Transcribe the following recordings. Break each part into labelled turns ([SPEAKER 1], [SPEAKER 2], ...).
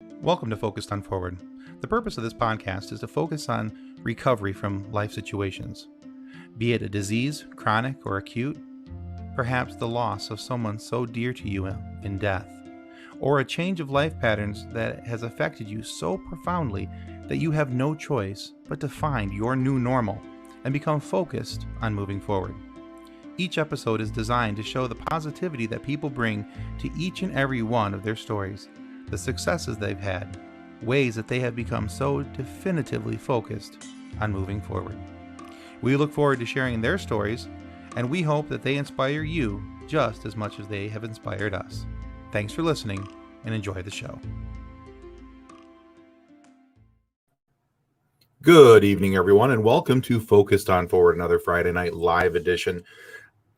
[SPEAKER 1] Welcome to Focused on Forward. The purpose of this podcast is to focus on recovery from life situations, be it a disease, chronic or acute, perhaps the loss of someone so dear to you in death, or a change of life patterns that has affected you so profoundly that you have no choice but to find your new normal and become focused on moving forward. Each episode is designed to show the positivity that people bring to each and every one of their stories, the successes they've had, ways that they have become so definitively focused on moving forward. We look forward to sharing their stories, and we hope that they inspire you just as much as they have inspired us. Thanks for listening, and enjoy the show.
[SPEAKER 2] Good evening, everyone, and welcome to Focused on Forward, another Friday night live edition.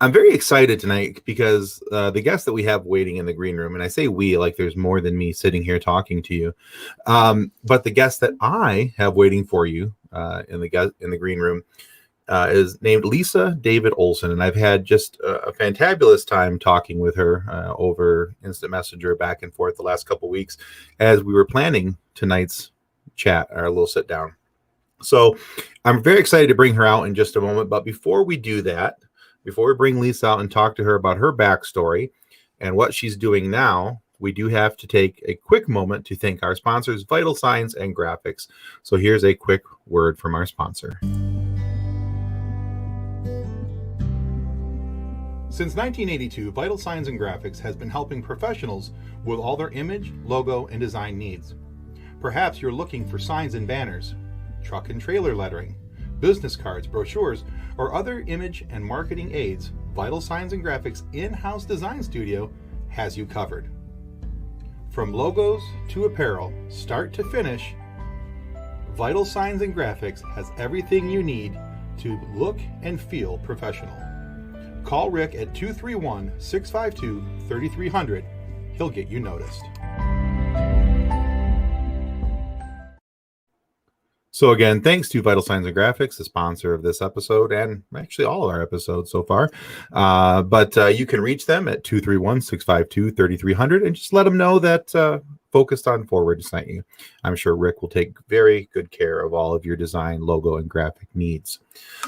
[SPEAKER 2] I'm very excited tonight because the guest that we have waiting in the green room, and I say we like there's more than me sitting here talking to you, but the guest that I have waiting for you in the green room is named Lisa David Olson, and I've had just a fantabulous time talking with her over Instant Messenger back and forth the last couple weeks as we were planning tonight's chat, our little sit down. So I'm very excited to bring her out in just a moment, but before we do that, before we bring Lisa out and talk to her about her backstory and what she's doing now, we do have to take a quick moment to thank our sponsors, Vital Signs and Graphics. So here's a quick word from our sponsor. Since 1982, Vital Signs and Graphics has been helping professionals with all their image, logo, and design needs. Perhaps you're looking for signs and banners, truck and trailer lettering, business cards, brochures, or other image and marketing aids. Vital Signs and Graphics in-house design studio has you covered. From logos to apparel, start to finish, Vital Signs and Graphics has everything you need to look and feel professional. Call Rick at 231-652-3300. He'll get you noticed. So again, thanks to Vital Signs and Graphics, the sponsor of this episode, and actually all of our episodes so far. But you can reach them at 231-652-3300 and just let them know that Focused on Forward sent you. I'm sure Rick will take very good care of all of your design, logo, and graphic needs.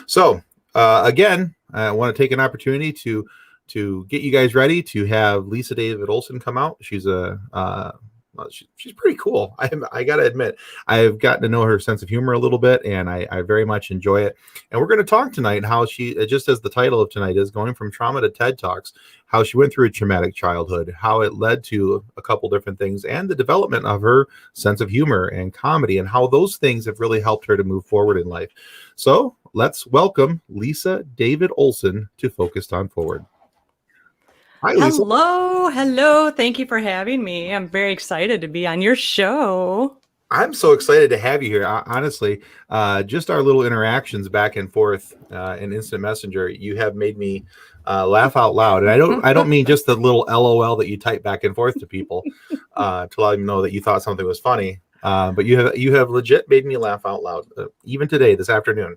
[SPEAKER 2] So again, I want to take an opportunity to get you guys ready to have Lisa David Olson come out. She's she's pretty cool. I got to admit, I've gotten to know her sense of humor a little bit, and I very much enjoy it. And we're going to talk tonight how she, just as the title of tonight is, going from trauma to TED Talks, how she went through a traumatic childhood, how it led to a couple different things, and the development of her sense of humor and comedy, and how those things have really helped her to move forward in life. So let's welcome Lisa David Olson to Focused on Forward. Hi, Lisa.
[SPEAKER 3] Hello. Thank you for having me. I'm very excited to be on your show.
[SPEAKER 2] I'm so excited to have you here. Honestly, just our little interactions back and forth in Instant Messenger, you have made me laugh out loud. And I don't mean just the little LOL that you type back and forth to people to let them know that you thought something was funny. But you have legit made me laugh out loud, even today, this afternoon.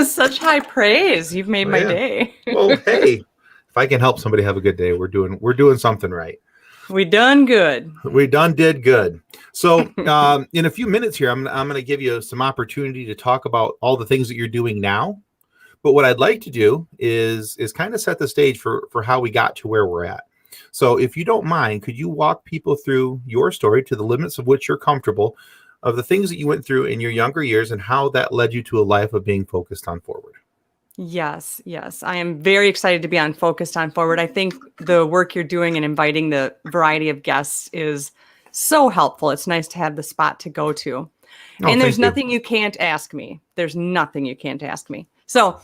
[SPEAKER 3] Such high praise. You've made my day.
[SPEAKER 2] Well, hey. If I can help somebody have a good day, we're doing something right.
[SPEAKER 3] We done good.
[SPEAKER 2] We did good. So in a few minutes here, I'm going to give you some opportunity to talk about all the things that you're doing now. But what I'd like to do is kind of set the stage for how we got to where we're at. So if you don't mind, could you walk people through your story to the limits of which you're comfortable, of the things that you went through in your younger years and how that led you to a life of being focused on forward?
[SPEAKER 3] Yes. I am very excited to be on Focused on Forward. I think the work you're doing and inviting the variety of guests is so helpful. It's nice to have the spot to go to. And there's nothing you can't ask me. There's nothing you can't ask me. So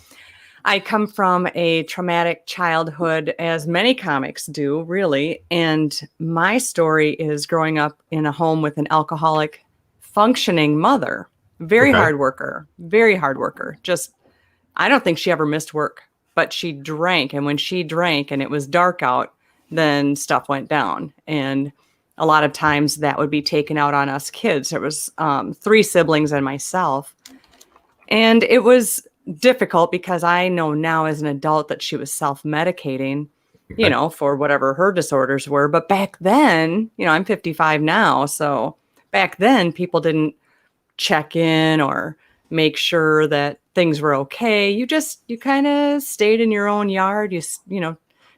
[SPEAKER 3] I come from a traumatic childhood, as many comics do, really. And my story is growing up in a home with an alcoholic, functioning mother. Very hard worker. Just, I don't think she ever missed work, but she drank. And when she drank and it was dark out, then stuff went down. And a lot of times that would be taken out on us kids. There was 3 siblings and myself. And it was difficult because I know now as an adult that she was self-medicating. you know, for whatever her disorders were. But back then, you know, I'm 55 now. So back then, people didn't check in or make sure that things were okay. You kind of stayed in your own yard. You know,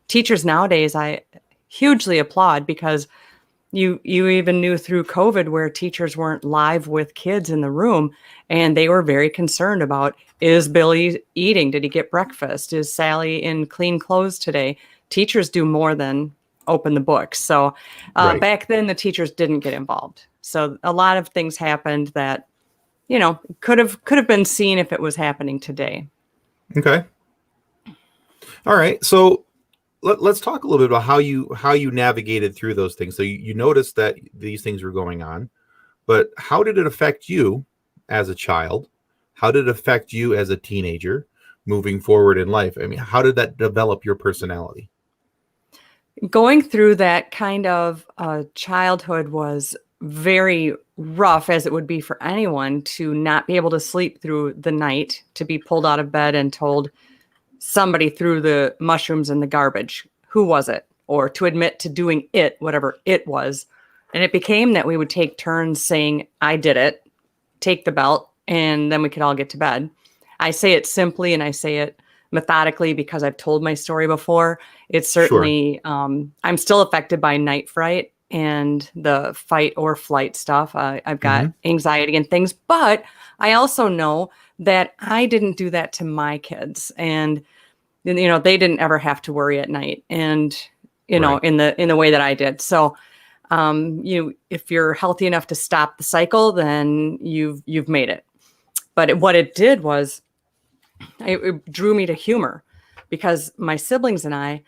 [SPEAKER 3] teachers nowadays, I hugely applaud, because you even knew through COVID where teachers weren't live with kids in the room, and they were very concerned about, is Billy eating? Did he get breakfast? Is Sally in clean clothes today? Teachers do more than open the books. So
[SPEAKER 2] Right.
[SPEAKER 3] back then the teachers didn't get involved. So a lot of things happened that, you know, could have been seen if it was happening today.
[SPEAKER 2] Okay. All right. So let's talk a little bit about how you navigated through those things. So you noticed that these things were going on, but how did it affect you as a child? How did it affect you as a teenager moving forward in life? I mean, how did that develop your personality?
[SPEAKER 3] Going through that kind of childhood was very rough, as it would be for anyone, to not be able to sleep through the night, to be pulled out of bed and told somebody threw the mushrooms in the garbage. Who was it? Or to admit to doing it, whatever it was. And it became that we would take turns saying, I did it, take the belt, and then we could all get to bed. I say it simply and I say it methodically because I've told my story before. It's certainly, I'm still affected by night fright and the fight or flight stuff. I've got anxiety and things, but I also know that I didn't do that to my kids. And, you know, they didn't ever have to worry at night. And, you know, in the way that I did. So, if you're healthy enough to stop the cycle, then you've made it. But what it did was it drew me to humor, because my siblings and I,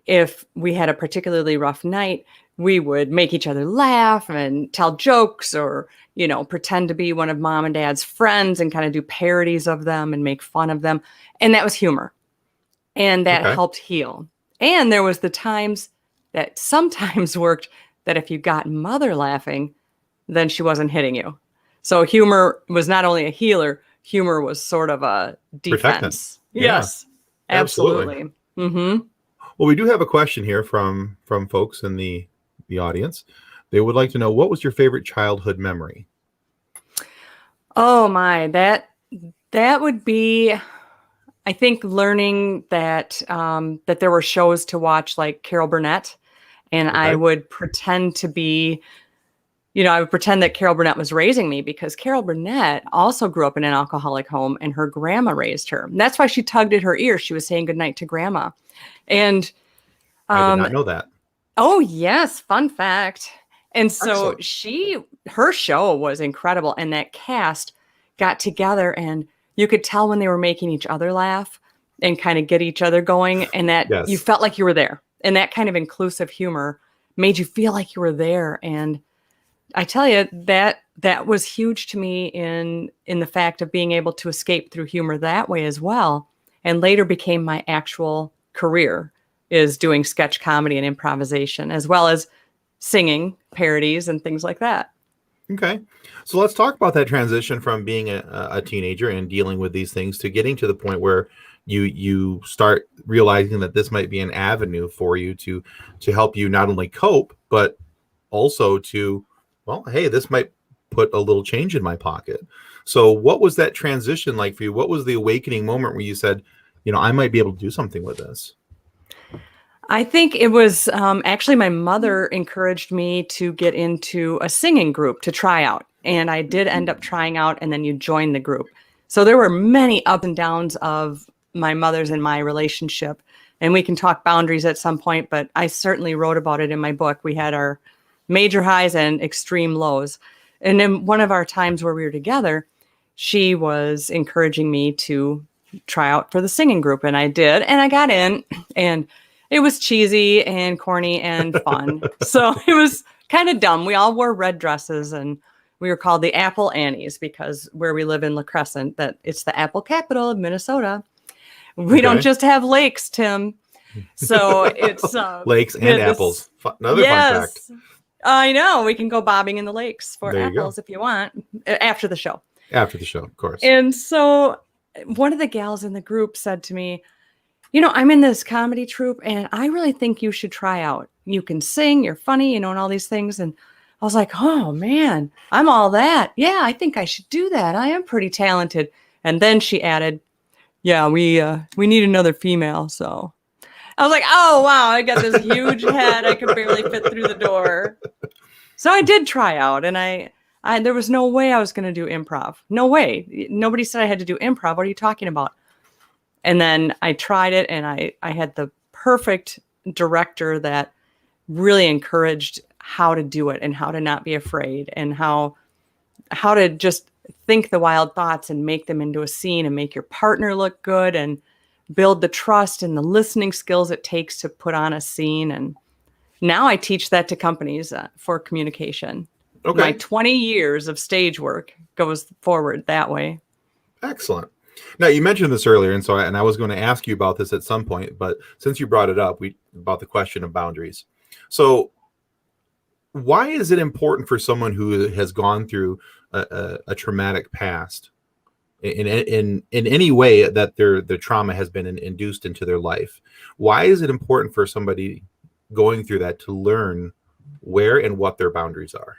[SPEAKER 3] if we had a particularly rough night, we would make each other laugh and tell jokes, or, you know, pretend to be one of mom and dad's friends and kind of do parodies of them and make fun of them. And that was humor. And that helped heal. And there was the times that sometimes worked, that if you got mother laughing, then she wasn't hitting you. So humor was not only a healer, humor was sort of a defense. Yes, absolutely. Mm-hmm.
[SPEAKER 2] Well, we do have a question here from folks in the audience. They would like to know, what was your favorite childhood memory?
[SPEAKER 3] Oh my, that would be, I think, learning that that there were shows to watch like Carol Burnett, and I would pretend to be, you know, I would pretend that Carol Burnett was raising me, because Carol Burnett also grew up in an alcoholic home and her grandma raised her. And that's why she tugged at her ear. She was saying goodnight to grandma. And
[SPEAKER 2] I did not know that.
[SPEAKER 3] Oh, yes. Fun fact. And so
[SPEAKER 2] Excellent.
[SPEAKER 3] her show was incredible. And that cast got together, and you could tell when they were making each other laugh and kind of get each other going, and that you felt like you were there. And that kind of inclusive humor made you feel like you were there. And I tell you, that was huge to me in the fact of being able to escape through humor that way as well. And later became my actual career, is doing sketch comedy and improvisation, as well as singing parodies and things like that.
[SPEAKER 2] Okay. So let's talk about that transition from being a teenager and dealing with these things to getting to the point where you start realizing that this might be an avenue for you to help you not only cope, but also to, well, hey, this might put a little change in my pocket. So what was that transition like for you? What was the awakening moment where you said, you know, I might be able to do something with this?
[SPEAKER 3] I think it was actually my mother encouraged me to get into a singing group to try out. And I did end up trying out, and then you join the group. So there were many ups and downs of my mother's and my relationship. And we can talk boundaries at some point, but I certainly wrote about it in my book. We had our major highs and extreme lows. And in one of our times where we were together, she was encouraging me to try out for the singing group. And I did. And I got in, and it was cheesy and corny and fun. So it was kind of dumb. We all wore red dresses, and we were called the Apple Annies, because where we live in La Crescent, that it's the apple capital of Minnesota. We don't just have lakes, Tim. So it's
[SPEAKER 2] lakes and apples. Another fun fact.
[SPEAKER 3] I know. We can go bobbing in the lakes for apples if you want, after the show.
[SPEAKER 2] After the show, of course.
[SPEAKER 3] And so one of the gals in the group said to me, I'm in this comedy troupe and I really think you should try out. You can sing, you're funny, and all these things. And I was like, oh man, I'm all that. Yeah, I think I should do that. I am pretty talented. And then she added, yeah, we need another female. So I was like, oh wow, I got this huge head. I could barely fit through the door. So I did try out, and I there was no way I was going to do improv. No way. Nobody said I had to do improv. What are you talking about? And then I tried it, and I had the perfect director that really encouraged how to do it and how to not be afraid and how to just think the wild thoughts and make them into a scene and make your partner look good and build the trust and the listening skills it takes to put on a scene. And now I teach that to companies for communication.
[SPEAKER 2] Okay.
[SPEAKER 3] My 20 years of stage work goes forward that way.
[SPEAKER 2] Excellent. Now, you mentioned this earlier, and I was going to ask you about this at some point, but since you brought it up, about the question of boundaries. So why is it important for someone who has gone through a traumatic past in any way that their trauma has been induced into their life? Why is it important for somebody going through that to learn where and what their boundaries are?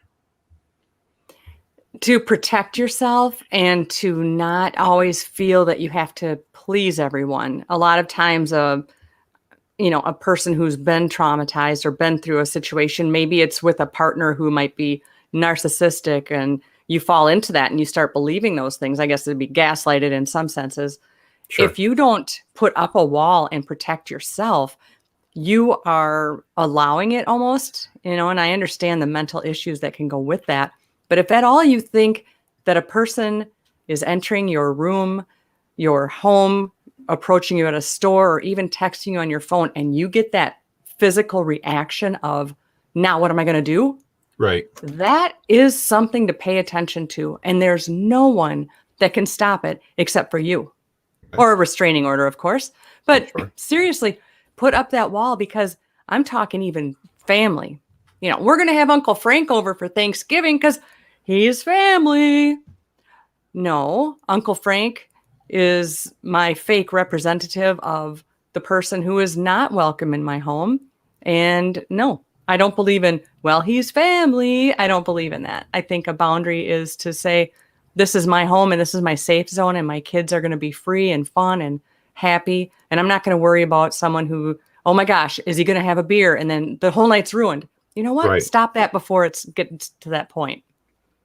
[SPEAKER 3] To protect yourself and to not always feel that you have to please everyone. A lot of times a person who's been traumatized or been through a situation, maybe it's with a partner who might be narcissistic, and you fall into that and you start believing those things. I guess it'd be gaslighted in some senses.
[SPEAKER 2] Sure.
[SPEAKER 3] If you don't put up a wall and protect yourself, you are allowing it almost, and I understand the mental issues that can go with that. But if at all you think that a person is entering your room, your home, approaching you at a store, or even texting you on your phone, and you get that physical reaction of, now what am I going to do?
[SPEAKER 2] Right.
[SPEAKER 3] That is something to pay attention to. And there's no one that can stop it except for you. Or a restraining order, of course. But
[SPEAKER 2] Sure.
[SPEAKER 3] Seriously, put up that wall, because I'm talking even family. We're going to have Uncle Frank over for Thanksgiving because he's family. No, Uncle Frank is my fake representative of the person who is not welcome in my home. And no, I don't believe in, well, he's family. I don't believe in that. I think a boundary is to say, this is my home and this is my safe zone, and my kids are going to be free and fun and happy. And I'm not going to worry about someone who, oh my gosh, is he going to have a beer? And then the whole night's ruined. You know what?
[SPEAKER 2] Right.
[SPEAKER 3] Stop that before it gets to that point.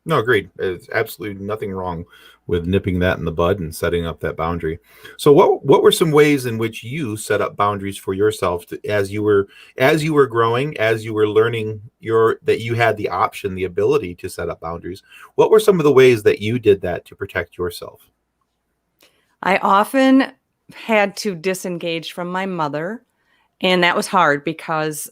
[SPEAKER 2] No, agreed. There's absolutely nothing wrong with nipping that in the bud and setting up that boundary. So what were some ways in which you set up boundaries for yourself as you were growing, as you were learning that you had the option, the ability to set up boundaries? What were some of the ways that you did that to protect yourself?
[SPEAKER 3] I often had to disengage from my mother, and that was hard because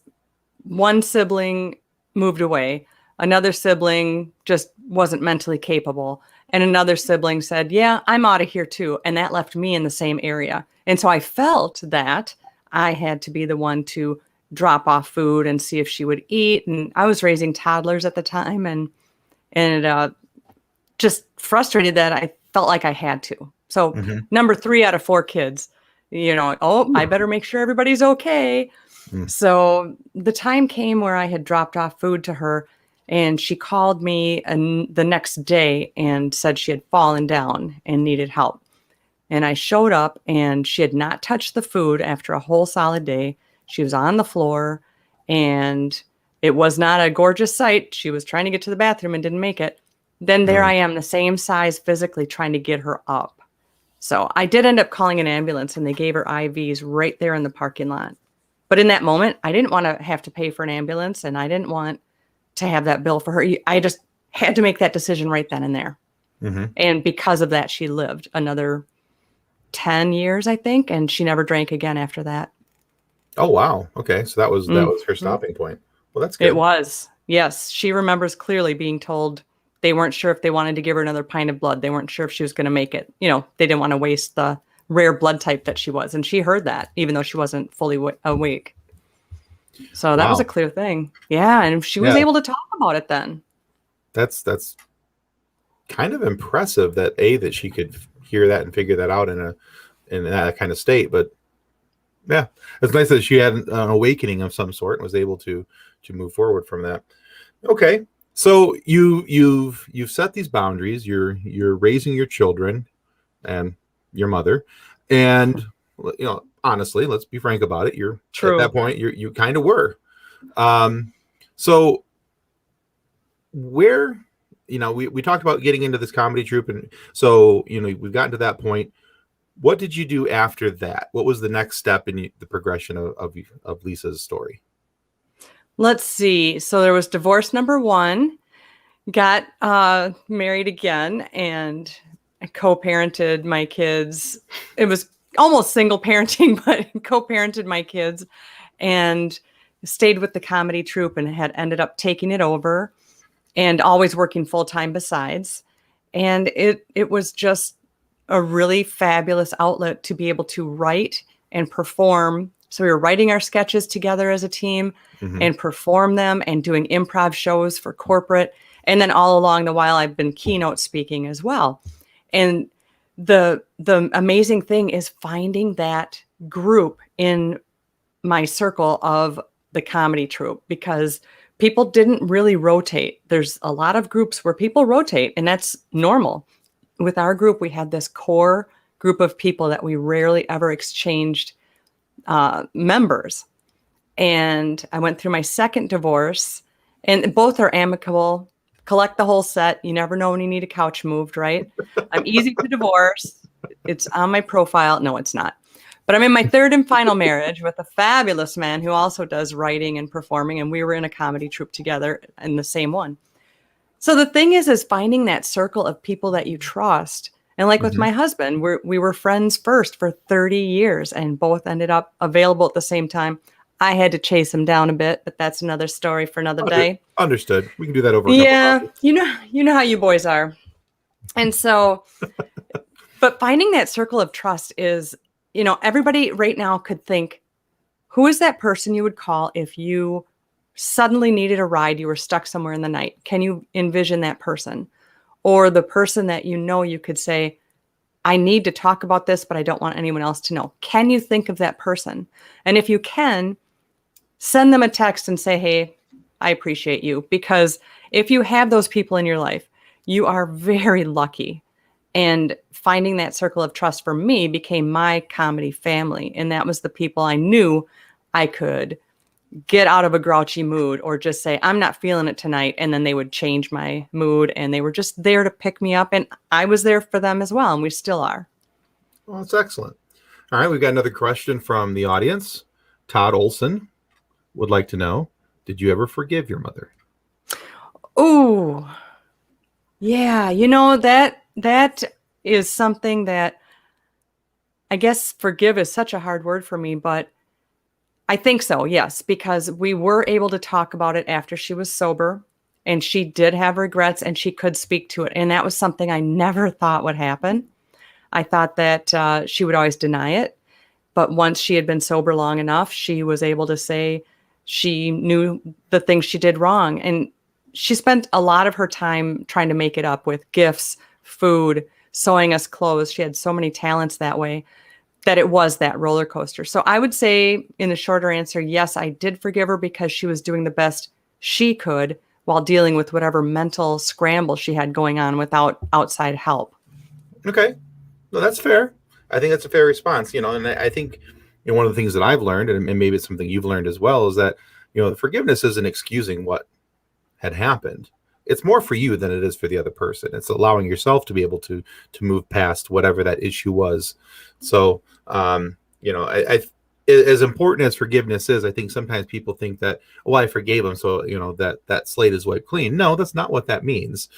[SPEAKER 3] one sibling moved away. Another sibling just wasn't mentally capable. And another sibling said, yeah, I'm out of here too. And that left me in the same area. And so I felt that I had to be the one to drop off food and see if she would eat. And I was raising toddlers at the time, and just frustrated that I felt like I had to. So number 3 out of 4 kids, I better make sure everybody's okay. So the time came where I had dropped off food to her, and she called me the next day and said she had fallen down and needed help. And I showed up, and she had not touched the food after a whole solid day. She was on the floor, and it was not a gorgeous sight. She was trying to get to the bathroom and didn't make it. Then there I am, the same size physically, trying to get her up. So I did end up calling an ambulance, and they gave her IVs right there in the parking lot. But in that moment, I didn't want to have to pay for an ambulance, and I didn't want to have that bill for her. I just had to make that decision right then and there. And because of that, she lived another 10 years, I think, and she never drank again after that.
[SPEAKER 2] Oh, wow. Okay. So that was her stopping point. Well, that's good.
[SPEAKER 3] It was. Yes. She remembers clearly being told they weren't sure if they wanted to give her another pint of blood. They weren't sure if she was going to make it. They didn't want to waste the rare blood type that she was. And she heard that, even though she wasn't fully awake. So that was a clear thing. Yeah. And she was able to talk about it then.
[SPEAKER 2] That's kind of impressive that she could hear that and figure that out in that kind of state. But Yeah, it's nice that she had an awakening of some sort and was able to move forward from that. Okay, so you've set these boundaries. You're raising your children and your mother, and honestly, let's be frank about it. You're at that
[SPEAKER 3] True.
[SPEAKER 2] point. You kind of were. Um, so where we talked about getting into this comedy troupe, and so we've gotten to that point. What did you do after that? What was the next step in the progression of Lisa's story?
[SPEAKER 3] Let's see. So there was divorce number one, got married again, and I co-parented my kids. It was almost single parenting, but co-parented my kids and stayed with the comedy troupe and had ended up taking it over and always working full-time besides. And it was just a really fabulous outlet to be able to write and perform. So we were writing our sketches together as a team and perform them and doing improv shows for corporate. And then all along the while, I've been keynote speaking as well. And the amazing thing is finding that group in my circle of the comedy troupe, because people didn't really rotate. There's a lot of groups where people rotate, and that's normal. With our group, we had this core group of people that we rarely ever exchanged members. And I went through my second divorce, and both are amicable. Collect the whole set. You never know when you need a couch moved, right? I'm easy to divorce. It's on my profile. No, it's not. But I'm in my third and final marriage with a fabulous man who also does writing and performing. And we were in a comedy troupe together in the same one. So the thing is finding that circle of people that you trust. And like with my husband, we were friends first for 30 years and both ended up available at the same time. I had to chase him down a bit, but that's another story for another day.
[SPEAKER 2] Understood. We can do that over.
[SPEAKER 3] Yeah, you know how you boys are. And so, but finding that circle of trust is, everybody right now could think, who is that person you would call if you suddenly needed a ride, you were stuck somewhere in the night? Can you envision that person? Or the person that you could say, I need to talk about this, but I don't want anyone else to know. Can you think of that person? And if you can, send them a text and say, hey, I appreciate you. Because if you have those people in your life, you are very lucky. And finding that circle of trust for me became my comedy family. And that was the people I knew I could get out of a grouchy mood or just say, I'm not feeling it tonight. And then they would change my mood and they were just there to pick me up. And I was there for them as well. And we still are.
[SPEAKER 2] Well, that's excellent. All right. We've got another question from the audience. Todd Olson would like to know, did you ever forgive your mother?
[SPEAKER 3] Oh, yeah. That is something that I guess forgive is such a hard word for me, but I think so, yes, because we were able to talk about it after she was sober and she did have regrets and she could speak to it. And that was something I never thought would happen. I thought that she would always deny it. But once she had been sober long enough, she was able to say she knew the things she did wrong. And she spent a lot of her time trying to make it up with gifts, food, sewing us clothes. She had so many talents that way that it was that roller coaster. So I would say in the shorter answer, yes, I did forgive her because she was doing the best she could while dealing with whatever mental scramble she had going on without outside help.
[SPEAKER 2] Okay. No, that's fair. I think that's a fair response, and I think one of the things that I've learned, and maybe it's something you've learned as well, is that, forgiveness isn't excusing what had happened. It's more for you than it is for the other person. It's allowing yourself to be able to move past whatever that issue was. So, I as important as forgiveness is, I think sometimes people think that, I forgave him, so that slate is wiped clean. No, that's not what that means.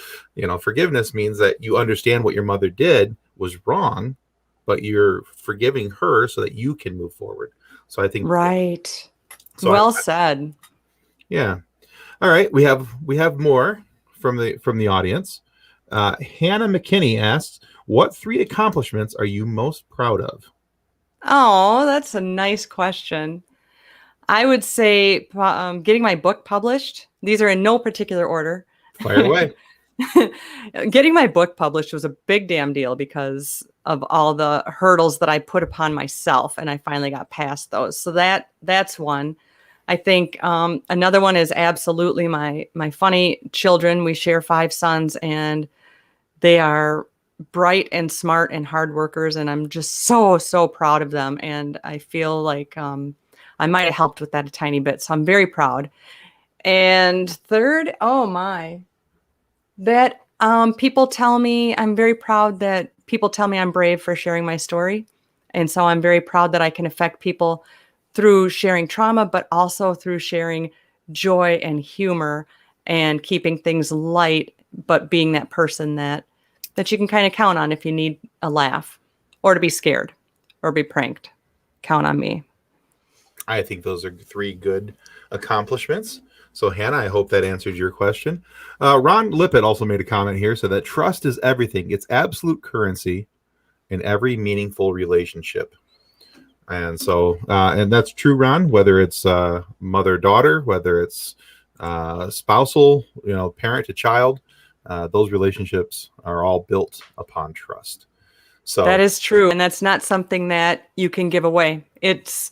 [SPEAKER 2] Forgiveness means that you understand what your mother did was wrong, but you're forgiving her so that you can move forward. So I think
[SPEAKER 3] right.
[SPEAKER 2] So
[SPEAKER 3] well said.
[SPEAKER 2] Yeah. All right. We have more from the audience. Hannah McKinney asks, what 3 accomplishments are you most proud of?
[SPEAKER 3] Oh, that's a nice question. I would say getting my book published. These are in no particular order.
[SPEAKER 2] Fire away.
[SPEAKER 3] Getting my book published was a big damn deal because of all the hurdles that I put upon myself, and I finally got past those. So that's one. I think another one is absolutely my funny children. We share 5 sons, and they are bright and smart and hard workers, and I'm just so proud of them. And I feel like I might have helped with that a tiny bit, so I'm very proud. And third, oh my, that people tell me I'm very proud that people tell me I'm brave for sharing my story. And so I'm very proud that I can affect people through sharing trauma, but also through sharing joy and humor and keeping things light, but being that person that you can kind of count on if you need a laugh or to be scared or be pranked. Count on me.
[SPEAKER 2] I think those are 3 good accomplishments. So, Hannah, I hope that answered your question. Ron Lippett also made a comment here, so that trust is everything. It's absolute currency in every meaningful relationship. And so, and that's true, Ron, whether it's mother-daughter, whether it's spousal, parent to child, those relationships are all built upon trust. So
[SPEAKER 3] that is true. And that's not something that you can give away. It's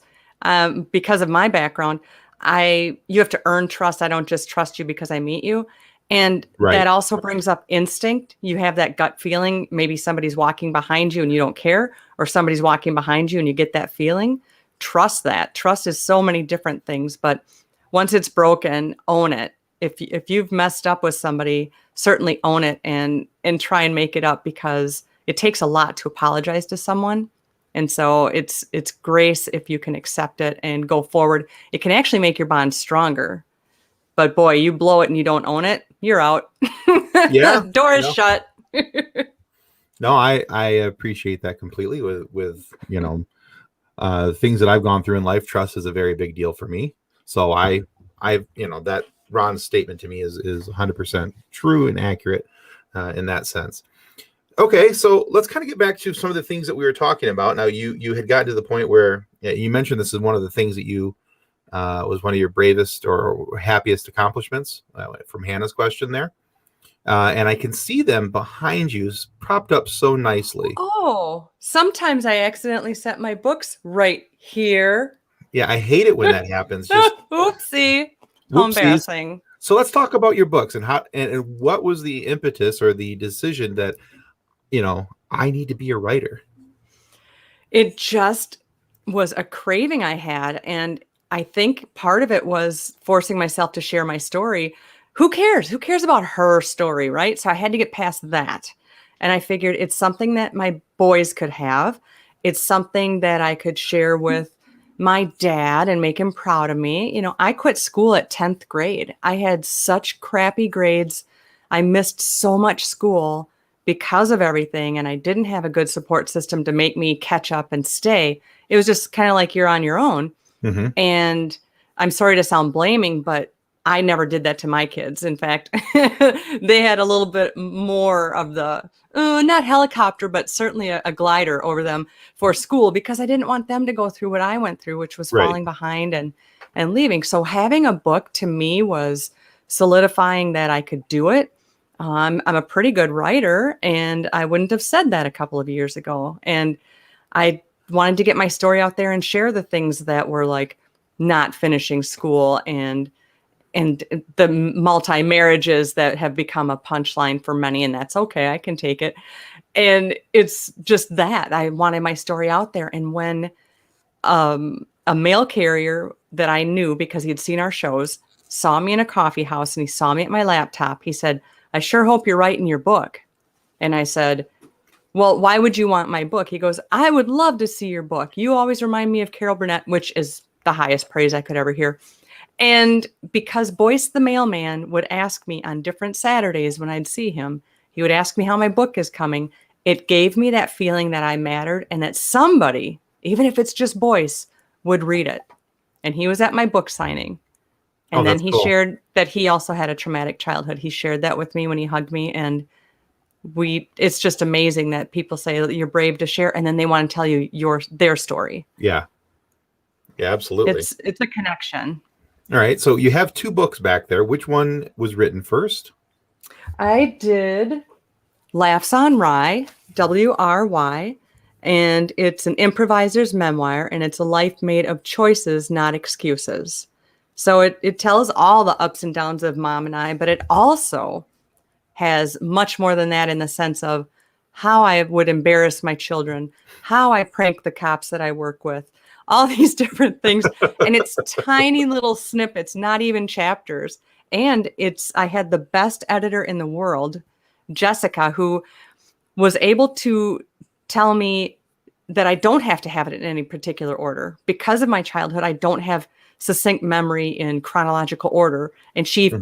[SPEAKER 3] because of my background, you have to earn trust. I don't just trust you because I meet you. And that also brings up instinct. You have that gut feeling. Maybe somebody's walking behind you and you don't care, or somebody's walking behind you and you get that feeling. Trust that. Trust is so many different things, but once it's broken, own it. If you've messed up with somebody, certainly own it and try and make it up, because it takes a lot to apologize to someone. And so it's grace if you can accept it and go forward. It can actually make your bond stronger. But boy, you blow it and you don't own it, you're out.
[SPEAKER 2] Yeah.
[SPEAKER 3] Door is shut.
[SPEAKER 2] No, I appreciate that completely with things that I've gone through in life. Trust is a very big deal for me. So I that Ron's statement to me is 100% true and accurate in that sense. Okay, so let's kind of get back to some of the things that we were talking about. Now, you had gotten to the point where you mentioned this is one of the things that you was one of your bravest or happiest accomplishments from Hannah's question there. And I can see them behind you propped up so nicely.
[SPEAKER 3] Oh, sometimes I accidentally set my books right here.
[SPEAKER 2] Yeah, I hate it when that happens. Just
[SPEAKER 3] oopsie. How embarrassing.
[SPEAKER 2] So let's talk about your books and how and what was the impetus or the decision that, I need to be a writer.
[SPEAKER 3] It just was a craving I had. And I think part of it was forcing myself to share my story. Who cares? Who cares about her story, right? So I had to get past that. And I figured it's something that my boys could have. It's something that I could share with my dad and make him proud of me. I quit school at 10th grade. I had such crappy grades. I missed so much school because of everything. And I didn't have a good support system to make me catch up and stay. It was just kind of like you're on your own.
[SPEAKER 2] Mm-hmm.
[SPEAKER 3] And I'm sorry to sound blaming, but I never did that to my kids. In fact, they had a little bit more of the, not helicopter, but certainly a glider over them for school, because I didn't want them to go through what I went through, which was falling behind and leaving. So having a book to me was solidifying that I could do it. I'm a pretty good writer, and I wouldn't have said that a couple of years ago. And I wanted to get my story out there and share the things that were like not finishing school and the multi-marriages that have become a punchline for many, and that's okay. I can take it. And it's just that I wanted my story out there. And when a mail carrier that I knew because he had seen our shows saw me in a coffee house and he saw me at my laptop, he said, "I sure hope you're writing your book." And I said, "Well, why would you want my book?" He goes, "I would love to see your book. You always remind me of Carol Burnett," which is the highest praise I could ever hear. And because Boyce the mailman would ask me on different Saturdays when I'd see him, he would ask me how my book is coming. It gave me that feeling that I mattered and that somebody, even if it's just Boyce, would read it. And he was at my book signing. And then he shared that he also had a traumatic childhood. He shared that with me when he hugged me. And it's just amazing that people say that you're brave to share, and then they want to tell you their story.
[SPEAKER 2] Yeah. Yeah, absolutely.
[SPEAKER 3] It's a connection.
[SPEAKER 2] All right. So you have 2 books back there. Which one was written first?
[SPEAKER 3] I did Laughs on Rye, WRY, and it's an improviser's memoir, and it's a life made of choices, not excuses. So it tells all the ups and downs of mom and I, but it also has much more than that in the sense of how I would embarrass my children, how I prank the cops that I work with, all these different things. And it's tiny little snippets, not even chapters. And I had the best editor in the world, Jessica, who was able to tell me that I don't have to have it in any particular order. Because of my childhood, I don't have succinct memory in chronological order. And she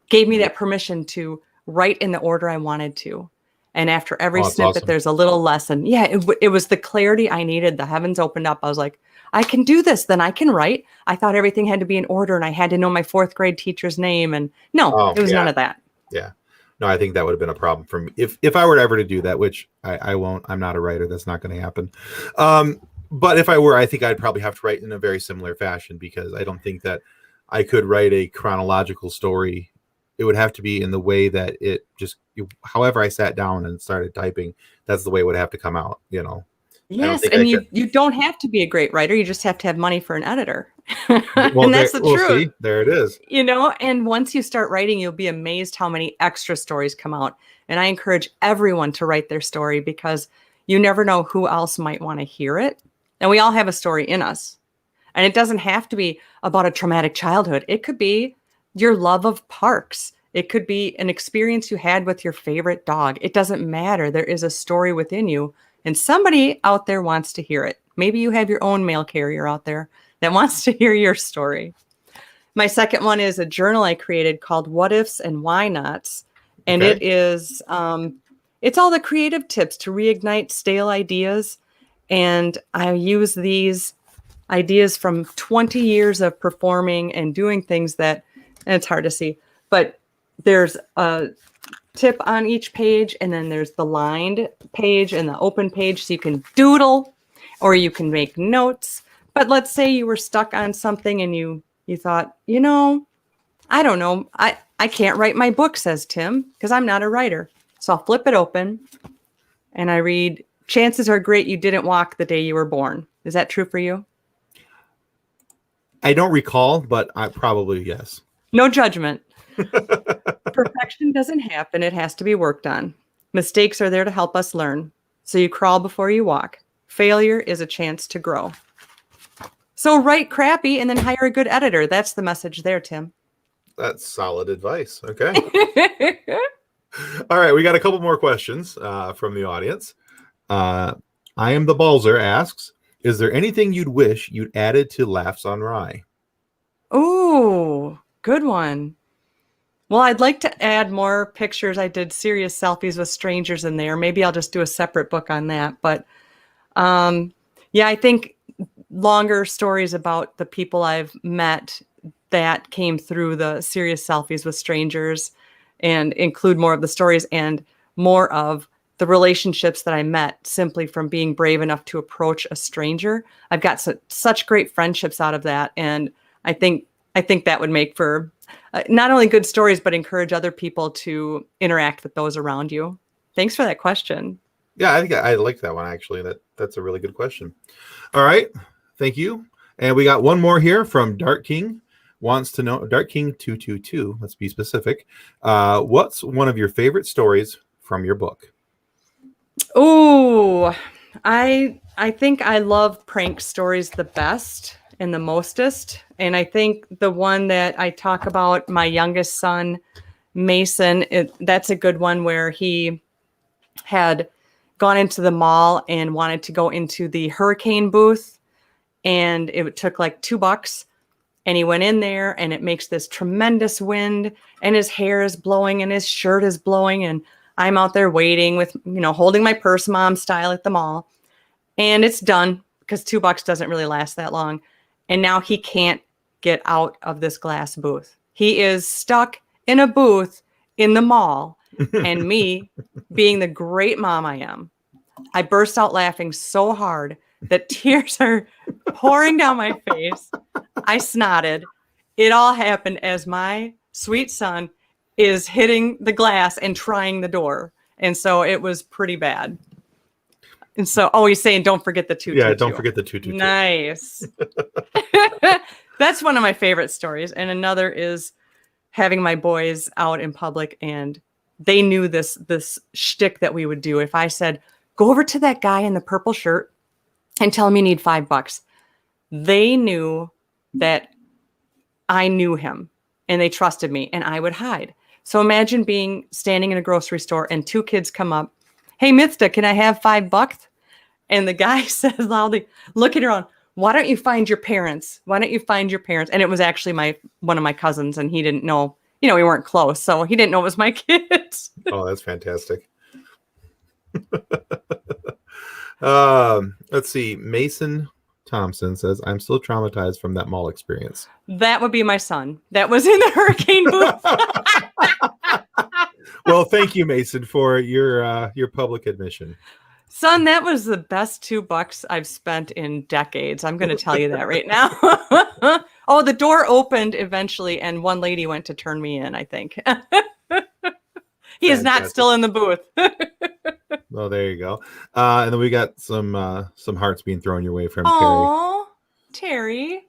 [SPEAKER 3] gave me that permission to write in the order I wanted to. And after every snippet,
[SPEAKER 2] awesome.
[SPEAKER 3] There's a little lesson. Yeah, it was the clarity I needed. The heavens opened up. I was like, I can do this. Then I can write. I thought everything had to be in order and I had to know my 4th grade teacher's name. And no, it was none of that.
[SPEAKER 2] Yeah. No, I think that would have been a problem for me if I were ever to do that, which I won't. I'm not a writer. That's not going to happen. But if I were, I think I'd probably have to write in a very similar fashion, because I don't think that I could write a chronological story. It would have to be in the way that however I sat down and started typing, that's the way it would have to come out,
[SPEAKER 3] Yes, and you don't have to be a great writer. You just have to have money for an editor.
[SPEAKER 2] Well,
[SPEAKER 3] and that's the truth.
[SPEAKER 2] See, there it is.
[SPEAKER 3] And once you start writing, you'll be amazed how many extra stories come out. And I encourage everyone to write their story, because you never know who else might want to hear it. And we all have a story in us. And it doesn't have to be about a traumatic childhood. It could be your love of parks. It could be an experience you had with your favorite dog. It doesn't matter. There is a story within you, and somebody out there wants to hear it. Maybe you have your own mail carrier out there that wants to hear your story. My second one is a journal I created called What Ifs and Why Nots. And it is, it's all the creative tips to reignite stale ideas. And I use these ideas from 20 years of performing and doing things and it's hard to see, but there's a tip on each page, and then there's the lined page and the open page, so you can doodle or you can make notes. But let's say you were stuck on something and you thought, I don't know, I can't write my book, says Tim, because I'm not a writer. So I'll flip it open and I read, chances are great you didn't walk the day you were born. Is that true for you?
[SPEAKER 2] I don't recall, but I probably, yes.
[SPEAKER 3] No judgment. Perfection doesn't happen. It has to be worked on. Mistakes are there to help us learn. So you crawl before you walk. Failure is a chance to grow. So write crappy and then hire a good editor. That's the message there, Tim.
[SPEAKER 2] That's solid advice. Okay. All right. We got a couple more questions from the audience. I Am the Balzer asks, is there anything you'd wish you'd added to Laughs on Rye?
[SPEAKER 3] Ooh, good one. Well, I'd like to add more pictures. I did serious selfies with strangers in there. Maybe I'll just do a separate book on that. But I think longer stories about the people I've met that came through the serious selfies with strangers, and include more of the stories and more of the relationships that I met simply from being brave enough to approach a stranger. I've got such great friendships out of that. And I think that would make for not only good stories, but encourage other people to interact with those around you. Thanks for that question.
[SPEAKER 2] Yeah, I think I like that one, actually. That's a really good question. All right. Thank you. And we got one more here from Dark King. Wants to know, Dark King 222, let's be specific. What's one of your favorite stories from your book?
[SPEAKER 3] Oh, I think I love prank stories the best and the mostest. And I think the one that I talk about, my youngest son, Mason, that's a good one, where he had gone into the mall and wanted to go into the hurricane booth. And it took like $2. And he went in there and it makes this tremendous wind and his hair is blowing and his shirt is blowing. And I'm out there waiting with, holding my purse mom style at the mall. And it's done because $2 doesn't really last that long. And now he can't get out of this glass booth. He is stuck in a booth in the mall. And me, being the great mom I am, I burst out laughing so hard that tears are pouring down my face. I snotted. It all happened as my sweet son is hitting the glass and trying the door. And so it was pretty bad. And so, he's saying, don't forget the 222.
[SPEAKER 2] Yeah, don't forget the 222.
[SPEAKER 3] Nice. That's one of my favorite stories. And another is having my boys out in public, and they knew this shtick that we would do. If I said, go over to that guy in the purple shirt and tell him you need $5, they knew that I knew him and they trusted me, and I would hide. So imagine standing in a grocery store and two kids come up. Hey, Mithda, can I have $5? And the guy says loudly, looking around, why don't you find your parents? Why don't you find your parents? And it was actually one of my cousins, and he didn't know, we weren't close. So he didn't know it was my kids.
[SPEAKER 2] Oh, that's fantastic. Let's see. Mason Thompson says, I'm still traumatized from that mall experience.
[SPEAKER 3] That would be my son. That was in the hurricane booth.
[SPEAKER 2] Well, thank you, Mason, for your public admission.
[SPEAKER 3] Son, that was the best $2 I've spent in decades. I'm going to tell you that right now. The door opened eventually, and one lady went to turn me in, I think. He is not still in the booth.
[SPEAKER 2] Well, there you go. And then we got some hearts being thrown your way from
[SPEAKER 3] Terry.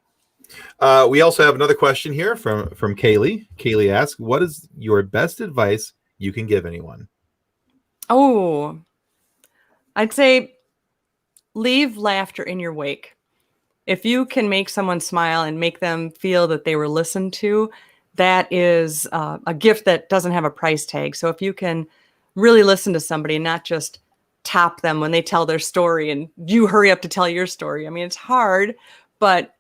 [SPEAKER 2] We also have another question here from Kaylee. Kaylee asks, what is your best advice you can give anyone?
[SPEAKER 3] I'd say leave laughter in your wake. If you can make someone smile and make them feel that they were listened to, that is a gift that doesn't have a price tag. So if you can really listen to somebody and not just top them when they tell their story and you hurry up to tell your story. I mean, it's hard, but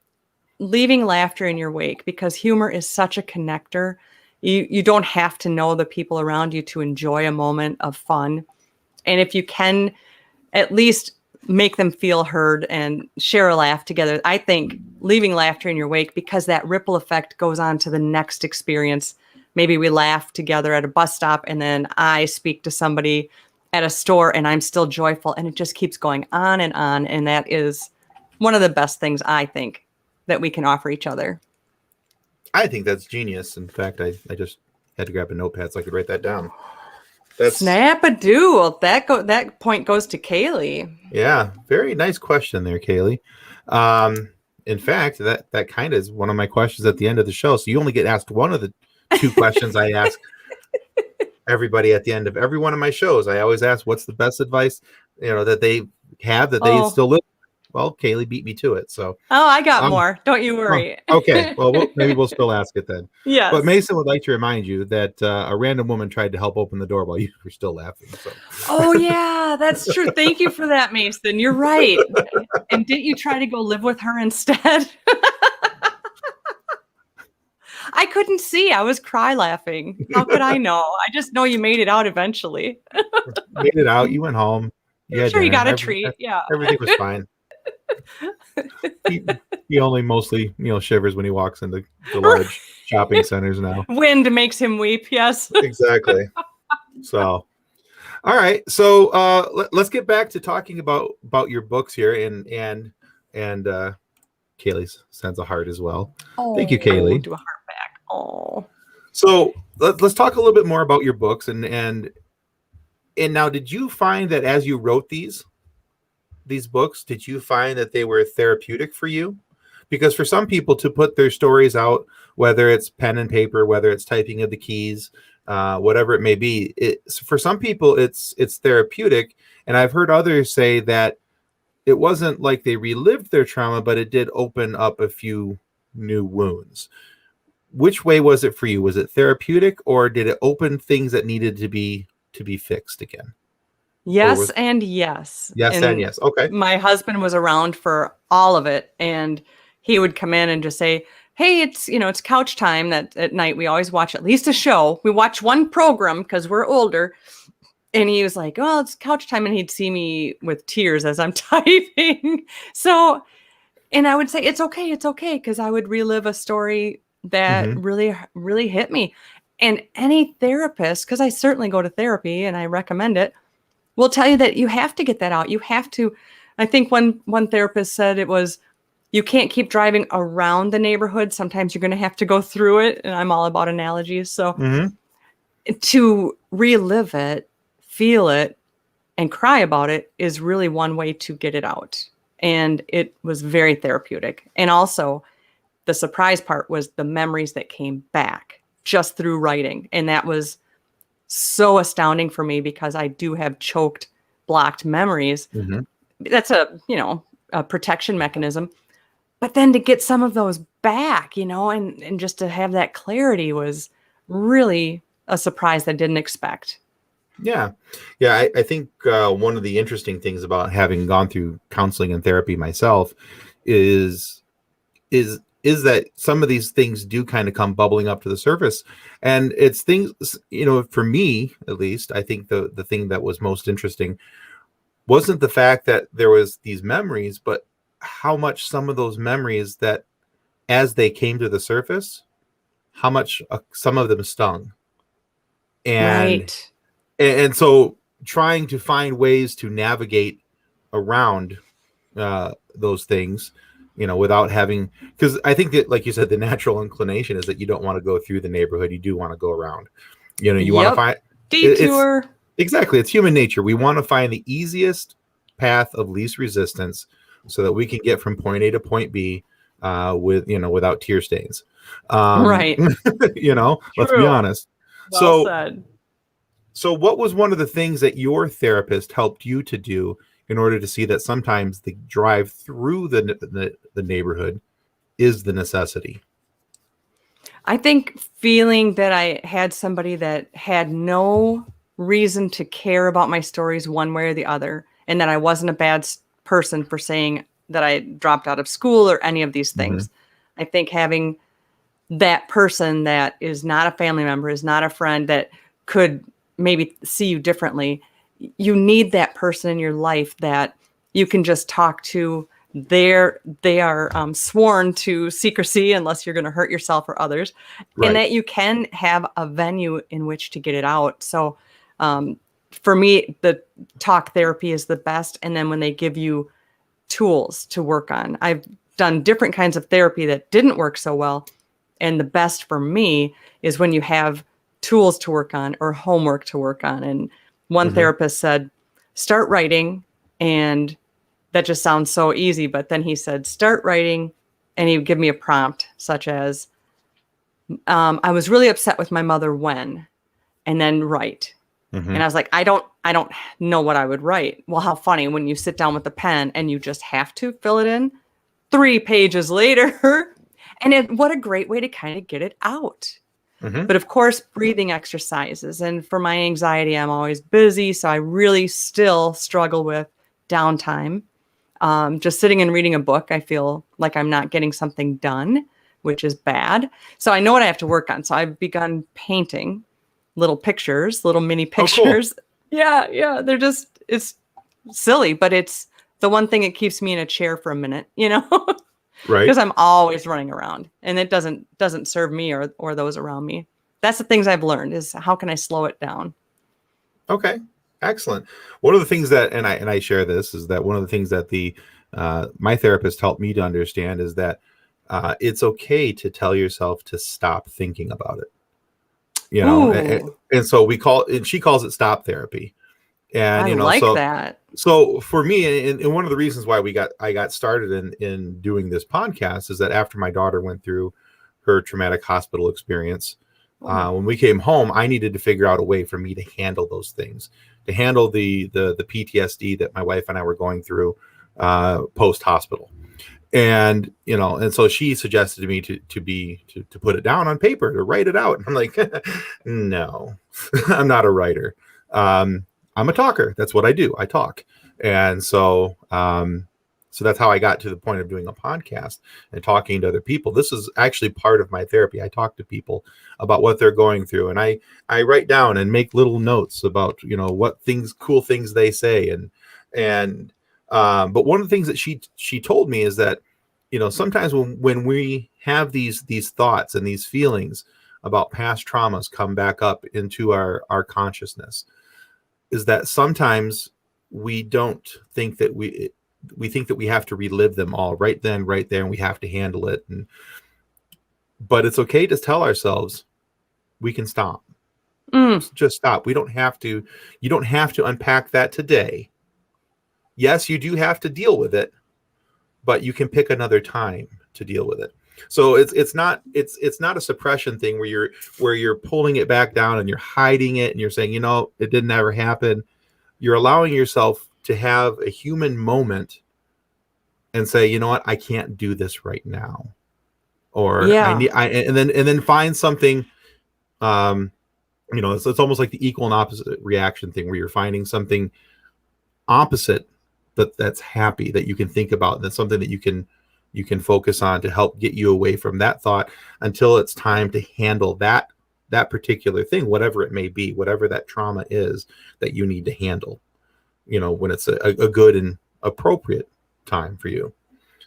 [SPEAKER 3] leaving laughter in your wake, because humor is such a connector. You don't have to know the people around you to enjoy a moment of fun. And if you can at least make them feel heard and share a laugh together, I think leaving laughter in your wake, because that ripple effect goes on to the next experience. Maybe we laugh together at a bus stop, and then I speak to somebody at a store and I'm still joyful, and it just keeps going on. And that is one of the best things I think that we can offer each other.
[SPEAKER 2] I think that's genius. In fact, I just had to grab a notepad so I could write that down.
[SPEAKER 3] Snap-a-doodle. That point goes to Kaylee.
[SPEAKER 2] Yeah, very nice question there, Kaylee. In fact, that kind of is one of my questions at the end of the show. So you only get asked one of the two questions I ask everybody at the end of every one of my shows. I always ask, what's the best advice, that they have that they still live? Well, Kaylee beat me to it. So
[SPEAKER 3] I got more. Don't you worry.
[SPEAKER 2] Okay. Well, maybe we'll still ask it then.
[SPEAKER 3] Yes.
[SPEAKER 2] But Mason would like to remind you that a random woman tried to help open the door while you were still laughing. So.
[SPEAKER 3] Oh, yeah, that's true. Thank you for that, Mason. You're right. And didn't you try to go live with her instead? I couldn't see. I was cry laughing. How could I know? I just know you made it out eventually.
[SPEAKER 2] Made it out. You went home.
[SPEAKER 3] You got a treat. Yeah.
[SPEAKER 2] Everything was fine. He only mostly shivers when he walks into the large shopping centers now.
[SPEAKER 3] Wind makes him weep. Yes.
[SPEAKER 2] Exactly. So all right, so let's get back to talking about your books here, and Kaylee sends a heart as well. Thank you, Kaylee.
[SPEAKER 3] Do a heart back.
[SPEAKER 2] So let's talk a little bit more about your books, and now, did you find that as you wrote these books, did you find that they were therapeutic for you? Because for some people, to put their stories out, whether it's pen and paper, whether it's typing of the keys, whatever it may be, for some people it's therapeutic. And I've heard others say that it wasn't like they relived their trauma, but it did open up a few new wounds. Which way was it for you? Was it therapeutic, or did it open things that needed to be fixed again?
[SPEAKER 3] Yes and yes.
[SPEAKER 2] Yes and yes. Okay.
[SPEAKER 3] My husband was around for all of it, and he would come in and just say, hey, it's couch time. That at night we always watch at least a show. We watch one program because we're older. And he was like, oh, it's couch time. And he'd see me with tears as I'm typing. So, and I would say, it's okay. Because I would relive a story that really, really hit me. And any therapist, because I certainly go to therapy and I recommend it, will tell you that you have to get that out. You have to. I think one therapist said it was, you can't keep driving around the neighborhood. Sometimes you're going to have to go through it. And I'm all about analogies. So to relive it, feel it, and cry about it is really one way to get it out. And it was very therapeutic. And also, the surprise part was the memories that came back just through writing. And that was so astounding for me because I do have choked, blocked memories.
[SPEAKER 2] Mm-hmm.
[SPEAKER 3] That's a protection mechanism. But then to get some of those back, and just to have that clarity was really a surprise that I didn't expect.
[SPEAKER 2] Yeah. Yeah. I think one of the interesting things about having gone through counseling and therapy myself is that some of these things do kind of come bubbling up to the surface. And it's things, for me, at least, I think the thing that was most interesting wasn't the fact that there was these memories, but how much some of those memories that as they came to the surface, how much some of them stung.
[SPEAKER 3] Right.
[SPEAKER 2] And so trying to find ways to navigate around those things, without having, because I think that, like you said, the natural inclination is that you don't want to go through the neighborhood. You do want to go around, you want to find
[SPEAKER 3] detour.
[SPEAKER 2] Exactly. It's human nature. We want to find the easiest path of least resistance so that we can get from point A to point B without tear stains.
[SPEAKER 3] Right.
[SPEAKER 2] Let's be honest.
[SPEAKER 3] Well said.
[SPEAKER 2] So what was one of the things that your therapist helped you to do in order to see that sometimes the drive through the neighborhood is the necessity?
[SPEAKER 3] I think feeling that I had somebody that had no reason to care about my stories one way or the other, and that I wasn't a bad person for saying that I dropped out of school or any of these things. Mm-hmm. I think having that person that is not a family member, is not a friend, that could maybe see you differently, you need that person in your life that you can just talk to. They are sworn to secrecy unless you're going to hurt yourself or others, right. And that you can have a venue in which to get it out. So for me, the talk therapy is the best. And then when they give you tools to work on, I've done different kinds of therapy that didn't work so well. And the best for me is when you have tools to work on or homework to work on. And one therapist said, start writing. And that just sounds so easy. But then he said, start writing. And he would give me a prompt such as, I was really upset with my mother when, and then write. Mm-hmm. And I was like, I don't know what I would write. Well, how funny when you sit down with a pen and you just have to fill it in 3 pages later. And what a great way to kind of get it out. Mm-hmm. But of course, breathing exercises. And for my anxiety, I'm always busy. So I really still struggle with downtime. Just sitting and reading a book, I feel like I'm not getting something done, which is bad. So I know what I have to work on. So I've begun painting little pictures, little mini pictures. Oh, cool. Yeah. It's silly, but it's the one thing that keeps me in a chair for a minute, Right. Because I'm always running around, and it doesn't serve me or those around me. That's the things I've learned is how can I slow it down?
[SPEAKER 2] Okay. Excellent. One of the things that, and I share this, is that one of the things that my therapist helped me to understand is that it's okay to tell yourself to stop thinking about it. And so she calls it stop therapy. And
[SPEAKER 3] I like that.
[SPEAKER 2] So for me, and one of the reasons why I got started in doing this podcast is that after my daughter went through her traumatic hospital experience, when we came home, I needed to figure out a way for me to handle those things, to handle the PTSD that my wife and I were going through post hospital. And and so she suggested to me to put it down on paper, to write it out. And I'm like, no, I'm not a writer. I'm a talker. That's what I do. I talk. And so that's how I got to the point of doing a podcast and talking to other people. This is actually part of my therapy. I talk to people about what they're going through, and I write down and make little notes about, what cool things they say. But one of the things that she told me is that, sometimes when we have these thoughts and these feelings about past traumas come back up into our consciousness, is that sometimes we don't think that we think that we have to relive them all right then, right there, and we have to handle it. But it's okay to tell ourselves we can stop. Just stop. You don't have to unpack that today. Yes, you do have to deal with it, but you can pick another time to deal with it. So it's not a suppression thing where you're pulling it back down and you're hiding it and you're saying, it didn't ever happen. You're allowing yourself to have a human moment and say, you know what, I can't do this right now. Or and then find something, it's almost like the equal and opposite reaction thing where you're finding something opposite that's happy that you can think about. That's something that you can focus on to help get you away from that thought until it's time to handle that particular thing, whatever it may be, whatever that trauma is that you need to handle, when it's a good and appropriate time for you.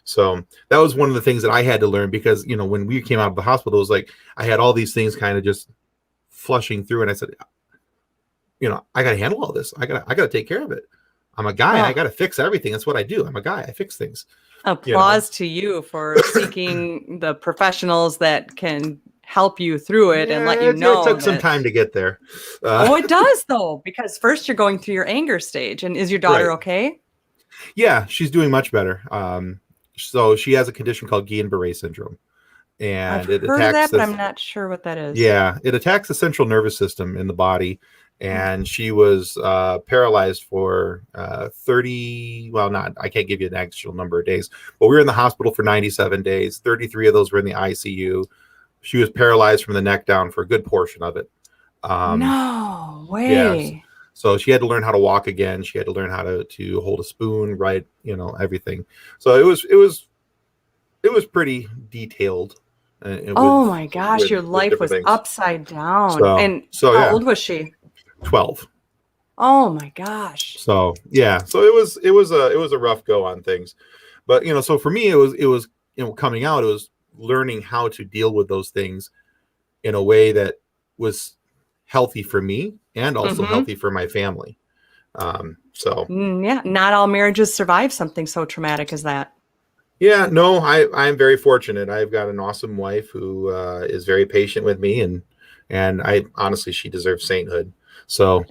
[SPEAKER 2] So that was one of the things that I had to learn because, when we came out of the hospital, it was like I had all these things kind of just flushing through. And I said, I got to handle all this. I got to take care of it. I'm a guy. I got to fix everything. That's what I do. I'm a guy. I fix things.
[SPEAKER 3] Applause to you for seeking the professionals that can help you through it and let you know.
[SPEAKER 2] It took some time to get there.
[SPEAKER 3] It does, though, because first you're going through your anger stage. And is your daughter okay?
[SPEAKER 2] Yeah, she's doing much better. So she has a condition called Guillain-Barré syndrome. And
[SPEAKER 3] I've heard of that, but I'm not sure what that is.
[SPEAKER 2] Yeah, it attacks the central nervous system in the body. And she was paralyzed for 30, I can't give you an actual number of days, but we were in the hospital for 97 days. 33 of those were in the ICU. She was paralyzed from the neck down for a good portion of it.
[SPEAKER 3] No way.
[SPEAKER 2] Yeah, so she had to learn how to walk again. She had to learn how to hold a spoon, right? Everything. So it was pretty detailed.
[SPEAKER 3] Oh my gosh, your life was upside down. How old was she?
[SPEAKER 2] 12.
[SPEAKER 3] Oh my gosh.
[SPEAKER 2] So it was a rough go on things, but so for me it was coming out, it was learning how to deal with those things in a way that was healthy for me and also healthy for my family.
[SPEAKER 3] Not all marriages survive something so traumatic as that.
[SPEAKER 2] Yeah, no, I'm very fortunate. I've got an awesome wife who is very patient with me, and I honestly, she deserves sainthood. So,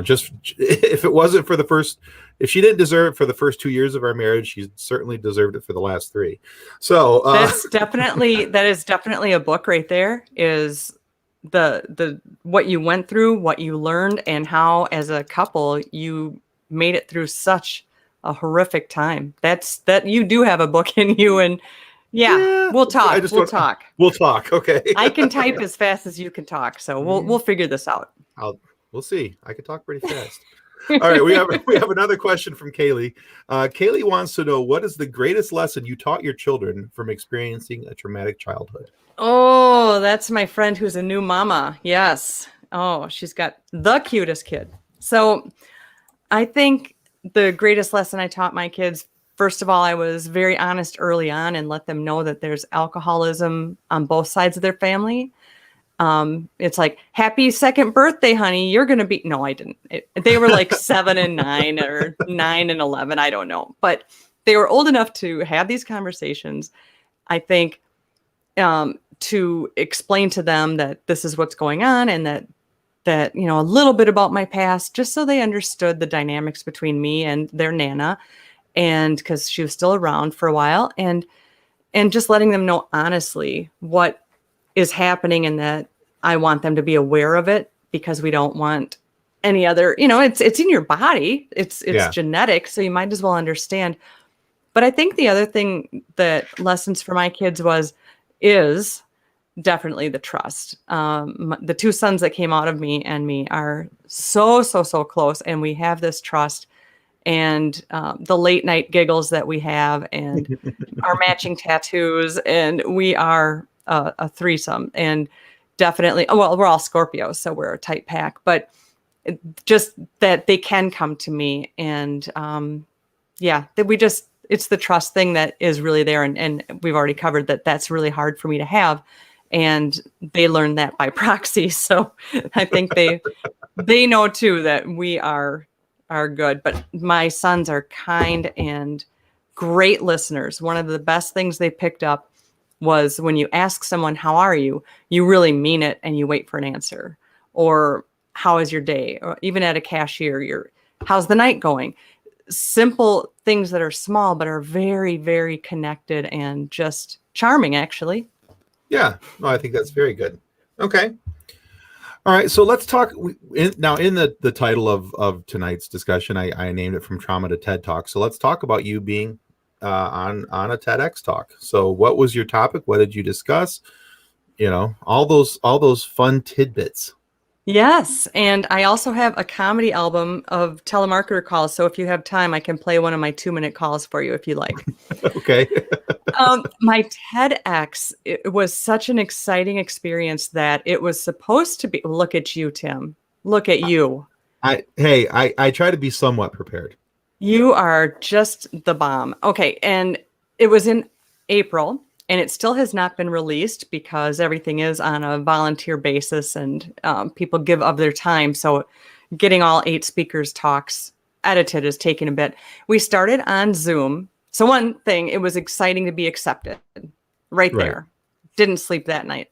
[SPEAKER 2] just if it wasn't for if she didn't deserve it for the first 2 years of our marriage, she certainly deserved it for the last 3. So that
[SPEAKER 3] is definitely a book right there. Is the what you went through, what you learned, and how as a couple you made it through such a horrific time. That you do have a book in you, and we'll talk.
[SPEAKER 2] We'll talk. Okay.
[SPEAKER 3] I can type as fast as you can talk, so we'll figure this out.
[SPEAKER 2] We'll see. I can talk pretty fast. All right, we have another question from Kaylee. Kaylee wants to know, what is the greatest lesson you taught your children from experiencing a traumatic childhood?
[SPEAKER 3] Oh, that's my friend who's a new mama. Yes. Oh, she's got the cutest kid. So I think the greatest lesson I taught my kids, first of all, I was very honest early on and let them know that there's alcoholism on both sides of their family. It's like, happy second birthday, honey. You're going to be, no, I didn't. They were like 7 and 9 or 9 and 11. I don't know, but they were old enough to have these conversations. I think, to explain to them that this is what's going on and that, a little bit about my past, just so they understood the dynamics between me and their Nana. And cause she was still around for a while, and just letting them know honestly what is happening, and that I want them to be aware of it, because we don't want any other, it's in your body. It's genetic. So you might as well understand. But I think the other thing that lessons for my kids is definitely the trust. The 2 sons that came out of me and me are so close, and we have this trust, and the late night giggles that we have, and our matching tattoos, and we are a threesome. And definitely, we're all Scorpios, so we're a tight pack, but just that they can come to me, and that it's the trust thing that is really there. And we've already covered that that's really hard for me to have. And they learned that by proxy. So I think they know too that we are good. But my sons are kind and great listeners. One of the best things they picked up was when you ask someone, how are you? You really mean it and you wait for an answer. Or how is your day? Or even at a cashier, how's the night going? Simple things that are small, but are very, very connected and just charming, actually.
[SPEAKER 2] Yeah. No, I think that's very good. Okay. All right. So let's talk now in the title of tonight's discussion. I named it From Trauma to TED Talk. So let's talk about you being on a TEDx talk. So what was your topic? What did you discuss? All those fun tidbits.
[SPEAKER 3] Yes. And I also have a comedy album of telemarketer calls. So if you have time, I can play one of my 2-minute calls for you if you like.
[SPEAKER 2] Okay.
[SPEAKER 3] My TEDx, it was such an exciting experience that it was supposed to be. Look at you, Tim. Look at you.
[SPEAKER 2] I try to be somewhat prepared.
[SPEAKER 3] You are just the bomb. Okay. And it was in April. And it still has not been released because everything is on a volunteer basis and people give of their time. So getting all 8 speakers' talks edited is taking a bit. We started on Zoom. So one thing, it was exciting to be accepted right there. Didn't sleep that night.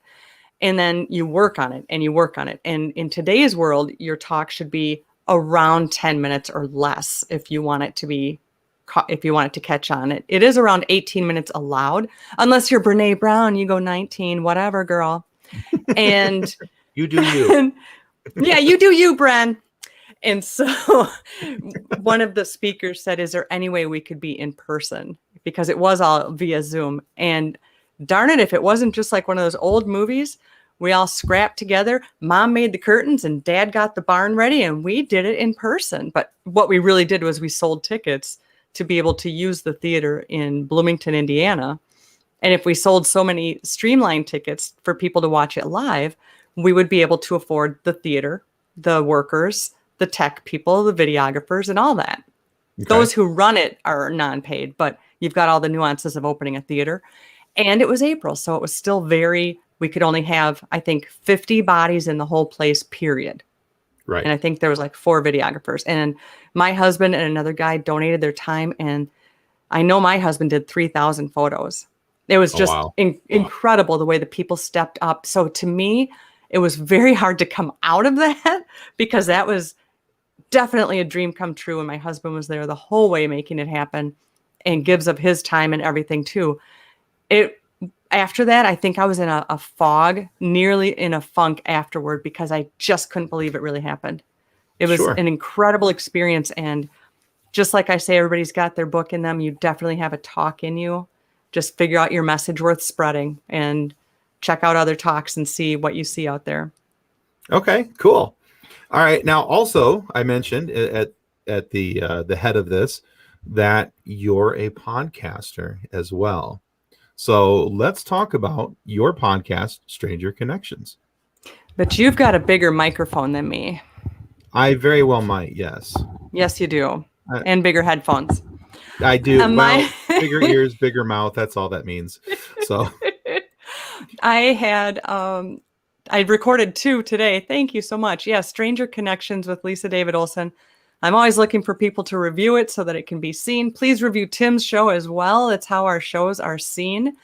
[SPEAKER 3] And then you work on it and you work on it. And in today's world, your talk should be around 10 minutes or less if you want it to catch on. It is around 18 minutes allowed, unless you're Brene Brown, you go 19, whatever, girl. And
[SPEAKER 2] you do you.
[SPEAKER 3] Yeah, you do you, Bren. And so one of the speakers said, is there any way we could be in person? Because it was all via Zoom. And darn it, if it wasn't just like one of those old movies, we all scrapped together. Mom made the curtains and Dad got the barn ready and we did it in person. But what we really did was we sold tickets to be able to use the theater in Bloomington, Indiana. And if we sold so many streamlined tickets for people to watch it live, we would be able to afford the theater, the workers, the tech people, the videographers, and all that. Okay. Those who run it are non-paid, but you've got all the nuances of opening a theater. And it was April, so it was still we could only have, I think, 50 bodies in the whole place, period.
[SPEAKER 2] Right.
[SPEAKER 3] And I think there was like 4 videographers. And my husband and another guy donated their time. And I know my husband did 3,000 photos. It was just incredible the way the people stepped up. So to me, it was very hard to come out of that because that was definitely a dream come true. And my husband was there the whole way making it happen and gives of his time and everything too. After that, I think I was in a fog, nearly in a funk afterward because I just couldn't believe it really happened. It was an incredible experience. And just like I say, everybody's got their book in them. You definitely have a talk in you. Just figure out your message worth spreading and check out other talks and see what you see out there.
[SPEAKER 2] Okay, cool. All right. Now, also, I mentioned at the head of this that you're a podcaster as well. So let's talk about your podcast, Stranger Connections.
[SPEAKER 3] But you've got a bigger microphone than me.
[SPEAKER 2] I very well might, yes.
[SPEAKER 3] Yes, you do. And bigger headphones.
[SPEAKER 2] I do. Bigger ears, bigger mouth. That's all that means. So
[SPEAKER 3] I recorded 2 today. Thank you so much. Yeah, Stranger Connections with Lisa David Olson. I'm always looking for people to review it so that it can be seen. Please review Tim's show as well. It's how our shows are seen.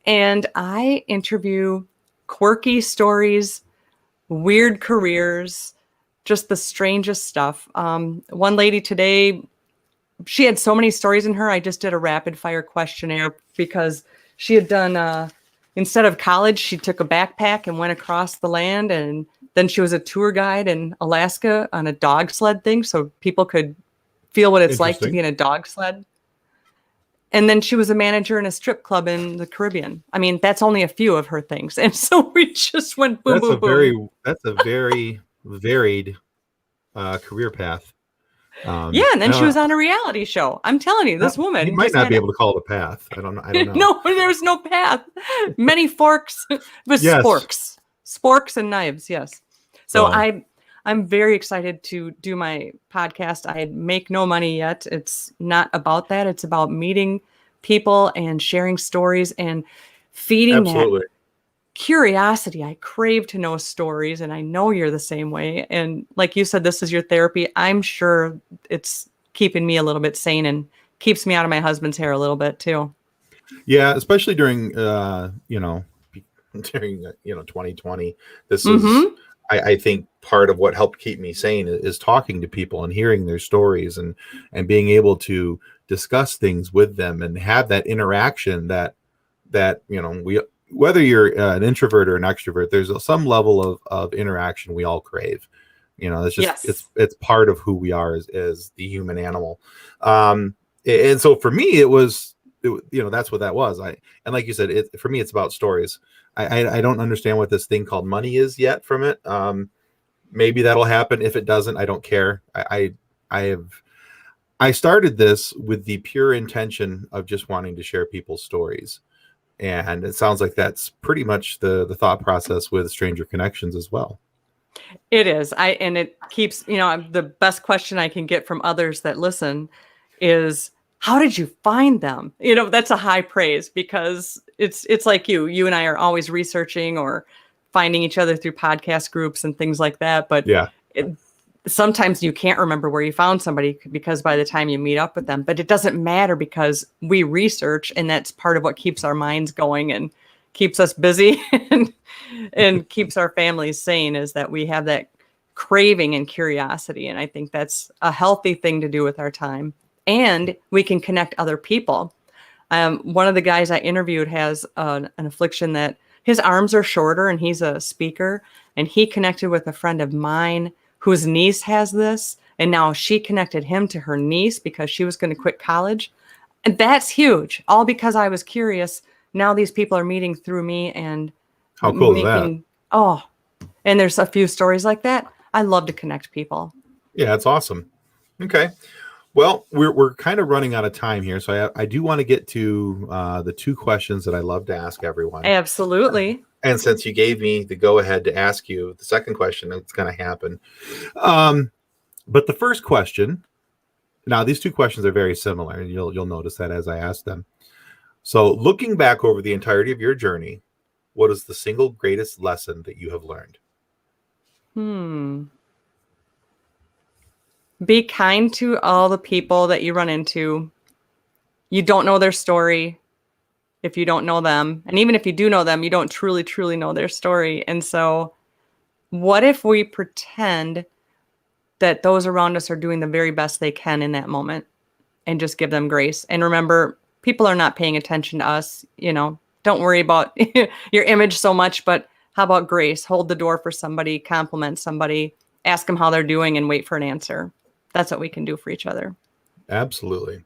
[SPEAKER 3] And I interview quirky stories, weird careers, just the strangest stuff. One lady today, she had so many stories in her. I just did a rapid fire questionnaire because she had done, instead of college, she took a backpack and went across the land, and then she was a tour guide in Alaska on a dog sled thing so people could feel what it's like to be in a dog sled. And then she was a manager in a strip club in the Caribbean. I mean, that's only a few of her things. And so we just went boom, boom, boom.
[SPEAKER 2] That's a very varied career path.
[SPEAKER 3] Yeah, and then she was on a reality show. I'm telling you, this woman.
[SPEAKER 2] You might not be able to call it a path. I don't know.
[SPEAKER 3] No, there was no path. Many forks. It was sporks and knives. Yes. So I'm very excited to do my podcast. I make no money yet. It's not about that. It's about meeting people and sharing stories and feeding that curiosity. I crave to know stories, and I know you're the same way. And like you said, this is your therapy. I'm sure it's keeping me a little bit sane and keeps me out of my husband's hair a little bit too.
[SPEAKER 2] Yeah, especially during during 2020. This is,
[SPEAKER 3] Mm-hmm.
[SPEAKER 2] I think, part of what helped keep me sane is talking to people and hearing their stories and being able to discuss things with them and have that interaction that we, whether you're an introvert or an extrovert, there's some level of interaction we all crave. It's just
[SPEAKER 3] Yes.
[SPEAKER 2] it's part of who we are as the human animal. And so for me that's what that was. And like you said, for me it's about stories. I don't understand what this thing called money is yet from it. Maybe that'll happen. If it doesn't, I don't care. I started this with the pure intention of just wanting to share people's stories. And it sounds like that's pretty much the thought process with Stranger Connections as well.
[SPEAKER 3] It is. And it keeps, the best question I can get from others that listen is, how did you find them? That's a high praise, because it's like you and I are always researching or finding each other through podcast groups and things like that. But
[SPEAKER 2] Yeah.
[SPEAKER 3] Sometimes you can't remember where you found somebody, because by the time you meet up with them, but it doesn't matter, because we research, and that's part of what keeps our minds going and keeps us busy and keeps our families sane, is that we have that craving and curiosity. And I think that's a healthy thing to do with our time. And we can connect other people. One of the guys I interviewed has an affliction that his arms are shorter, and he's a speaker, and he connected with a friend of mine whose niece has this. And now she connected him to her niece because she was going to quit college. And that's huge. All because I was curious. Now these people are meeting through me and
[SPEAKER 2] How cool is that?
[SPEAKER 3] And there's a few stories like that. I love to connect people.
[SPEAKER 2] Yeah, that's awesome. Okay. Well, we're kind of running out of time here, so I do want to get to the two questions that I love to ask everyone.
[SPEAKER 3] Absolutely.
[SPEAKER 2] And since you gave me the go-ahead to ask you the second question, it's going to happen. But the first question, now these two questions are very similar, and you'll notice that as I ask them. So, looking back over the entirety of your journey, what is the single greatest lesson that you have learned?
[SPEAKER 3] Be kind to all the people that you run into. You don't know their story if you don't know them. And even if you do know them, you don't truly, truly know their story. And so what if we pretend that those around us are doing the very best they can in that moment, and just give them grace? And remember, people are not paying attention to us. Don't worry about your image so much, but how about grace? Hold the door for somebody, compliment somebody, ask them how they're doing, and wait for an answer. That's what we can do for each other.
[SPEAKER 2] Absolutely.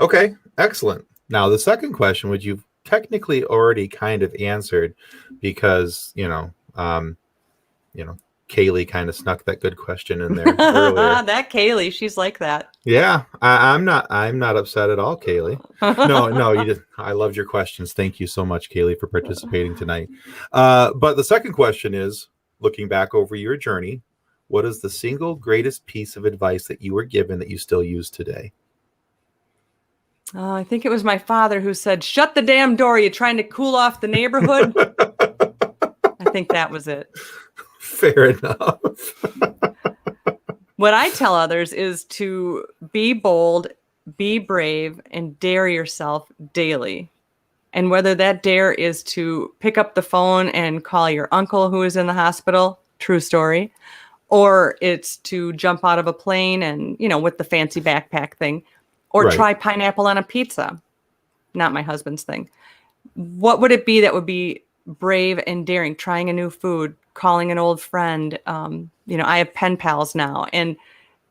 [SPEAKER 2] Okay, excellent. Now, the second question, which you've technically already kind of answered, because Kaylee kind of snuck that good question in there earlier.
[SPEAKER 3] That Kaylee, she's like that.
[SPEAKER 2] Yeah, I'm not upset at all, Kaylee. No, you just, I loved your questions. Thank you so much, Kaylee, for participating tonight. But the second question is, looking back over your journey, what is the single greatest piece of advice that you were given that you still use today?
[SPEAKER 3] I think it was my father who said, "Shut the damn door. You're trying to cool off the neighborhood." I think that was it.
[SPEAKER 2] Fair enough.
[SPEAKER 3] What I tell others is to be bold, be brave, and dare yourself daily. And whether that dare is to pick up the phone and call your uncle who is in the hospital, true story, or it's to jump out of a plane and, with the fancy backpack thing, or
[SPEAKER 2] Right.
[SPEAKER 3] try pineapple on a pizza. Not my husband's thing. What would it be that would be brave and daring? Trying a new food, calling an old friend. I have pen pals now, and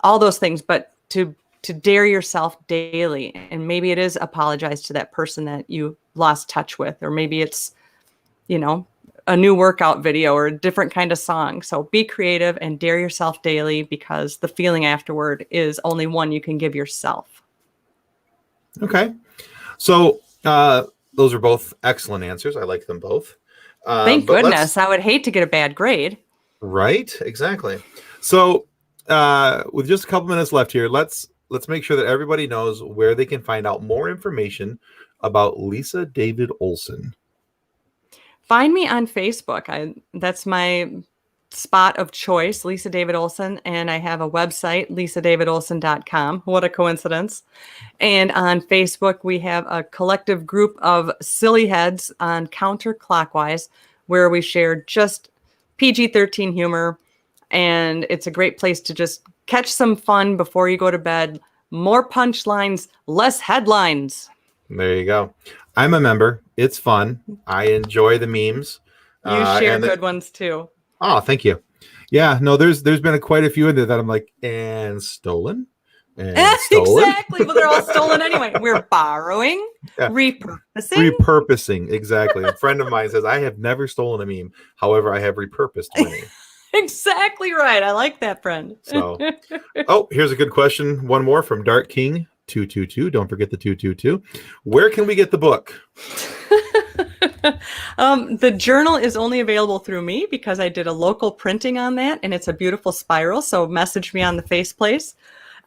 [SPEAKER 3] all those things, but to dare yourself daily. And maybe it is apologize to that person that you lost touch with, or maybe it's, a new workout video or a different kind of song. So be creative and dare yourself daily, because the feeling afterward is only one you can give yourself.
[SPEAKER 2] Okay. So those are both excellent answers. I like them both.
[SPEAKER 3] Thank goodness. I would hate to get a bad grade.
[SPEAKER 2] Right. Exactly. So with just a couple minutes left here, let's make sure that everybody knows where they can find out more information about Lisa David Olson.
[SPEAKER 3] Find me on Facebook. That's my spot of choice, Lisa David Olson, and I have a website, lisadavidolson.com. What a coincidence. And on Facebook, we have a collective group of silly heads on Counterclockwise, where we share just PG-13 humor. And it's a great place to just catch some fun before you go to bed. More punchlines, less headlines.
[SPEAKER 2] There you go. I'm a member. It's fun. I enjoy the memes.
[SPEAKER 3] You share good ones too.
[SPEAKER 2] Oh, thank you. Yeah, no, there's been quite a few in there that I'm like, and stolen. And stolen.
[SPEAKER 3] Exactly. Well, they're all stolen anyway. We're borrowing,
[SPEAKER 2] repurposing. Exactly. A friend of mine says, I have never stolen a meme. However, I have repurposed many.
[SPEAKER 3] Exactly right. I like that, friend.
[SPEAKER 2] So, here's a good question. One more from Dark King 222. Don't forget the 222. Where can we get the book?
[SPEAKER 3] The journal is only available through me because I did a local printing on that, and it's a beautiful spiral. So message me on the Faceplace.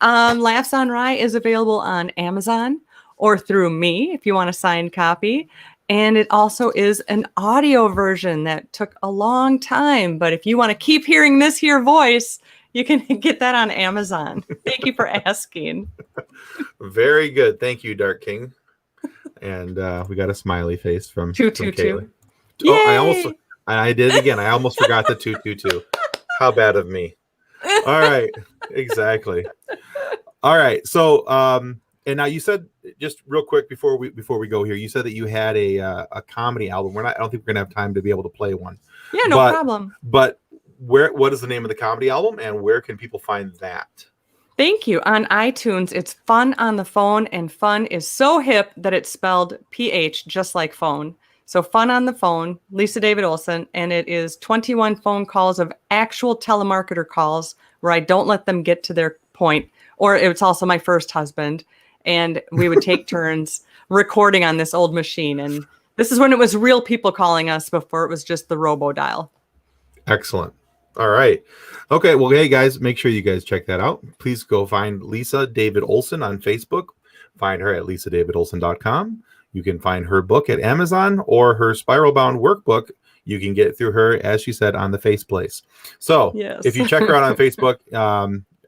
[SPEAKER 3] Laughs on Rye is available on Amazon or through me if you want a signed copy. And it also is an audio version that took a long time. But if you want to keep hearing this here voice, you can get that on Amazon. Thank you for asking.
[SPEAKER 2] Very good. Thank you, Dark King. And we got a smiley face from
[SPEAKER 3] 222.
[SPEAKER 2] Oh, I did it again. I almost forgot the 222. How bad of me. All right. Exactly. All right. So, and now you said, just real quick before we go here, you said that you had a comedy album. I don't think we're gonna have time to be able to play one.
[SPEAKER 3] Yeah, no problem.
[SPEAKER 2] But what is the name of the comedy album, and where can people find that?
[SPEAKER 3] Thank you. On iTunes, it's Fun on the Phone, and fun is so hip that it's spelled PH, just like phone. So Fun on the Phone, Lisa David Olson, and it is 21 phone calls of actual telemarketer calls where I don't let them get to their point. Or it's also my first husband, and we would take turns recording on this old machine. And this is when it was real people calling us before it was just the robo-dial.
[SPEAKER 2] Excellent. All right. Okay. Well, hey, guys, make sure you guys check that out. Please go find Lisa David Olson on Facebook. Find her at lisadavidolson.com. You can find her book at Amazon, or her Spiral Bound workbook. You can get it through her, as she said, on the Faceplace. So If you check her out on Facebook,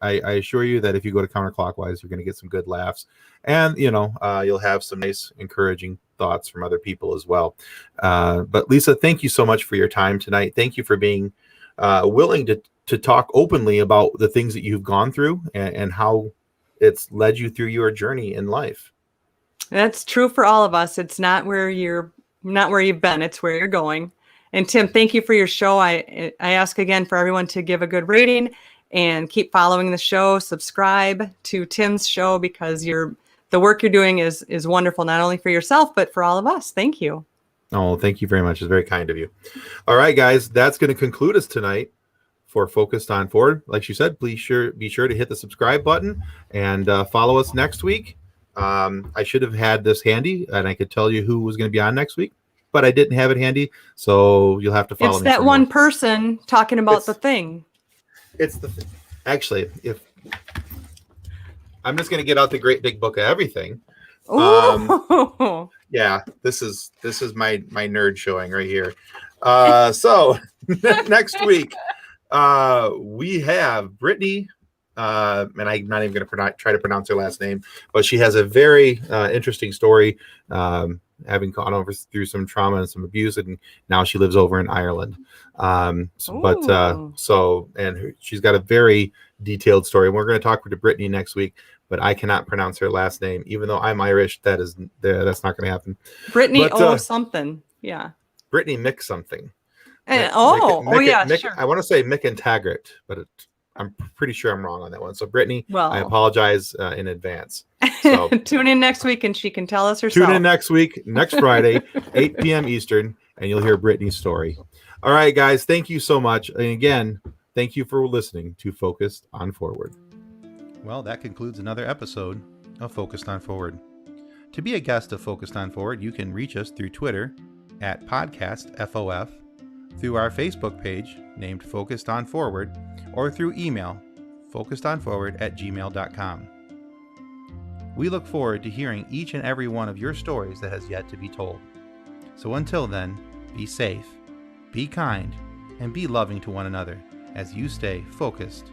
[SPEAKER 2] I assure you that if you go to Counterclockwise, you're going to get some good laughs. And, you'll have some nice, encouraging thoughts from other people as well. But Lisa, thank you so much for your time tonight. Thank you for being willing to talk openly about the things that you've gone through and how it's led you through your journey in life.
[SPEAKER 3] That's true for all of us. It's not where you've been, it's where you're going. And Tim, thank you for your show. I ask again for everyone to give a good rating and keep following the show. Subscribe to Tim's show, because the work you're doing is wonderful, not only for yourself, but for all of us. Thank you.
[SPEAKER 2] Oh, thank you very much. It's very kind of you. All right, guys, that's going to conclude us tonight for Focused on Forward. Like you said, be sure to hit the subscribe button and follow us next week. I should have had this handy, and I could tell you who was going to be on next week, but I didn't have it handy, so you'll have to follow me.
[SPEAKER 3] It's that one person talking about the thing. It's the thing.
[SPEAKER 2] Actually, if I'm just going to get out the great big book of everything. Yeah, this is my nerd showing right here. So next week we have Brittany, and I'm not even going to try to pronounce her last name, but she has a very interesting story, having gone through some trauma and some abuse, and now she lives over in Ireland. She's got a very detailed story. We're going to talk to Brittany next week, but I cannot pronounce her last name, even though I'm Irish. That's not going to happen.
[SPEAKER 3] Brittany something, yeah.
[SPEAKER 2] Brittany Mick something.
[SPEAKER 3] Yeah, sure.
[SPEAKER 2] I want to say Mick and Taggart, but I'm pretty sure I'm wrong on that one. So Brittany,
[SPEAKER 3] well,
[SPEAKER 2] I apologize in advance. So
[SPEAKER 3] tune in next week and she can tell us herself.
[SPEAKER 2] Tune in next week, next Friday, 8 p.m. Eastern, and you'll hear Brittany's story. All right, guys, thank you so much. And again, thank you for listening to Focused on Forward.
[SPEAKER 1] Well, that concludes another episode of Focused on Forward. To be a guest of Focused on Forward, you can reach us through Twitter at podcastfof, through our Facebook page named Focused on Forward, or through email focusedonforward@gmail.com. We look forward to hearing each and every one of your stories that has yet to be told. So until then, be safe, be kind, and be loving to one another as you stay focused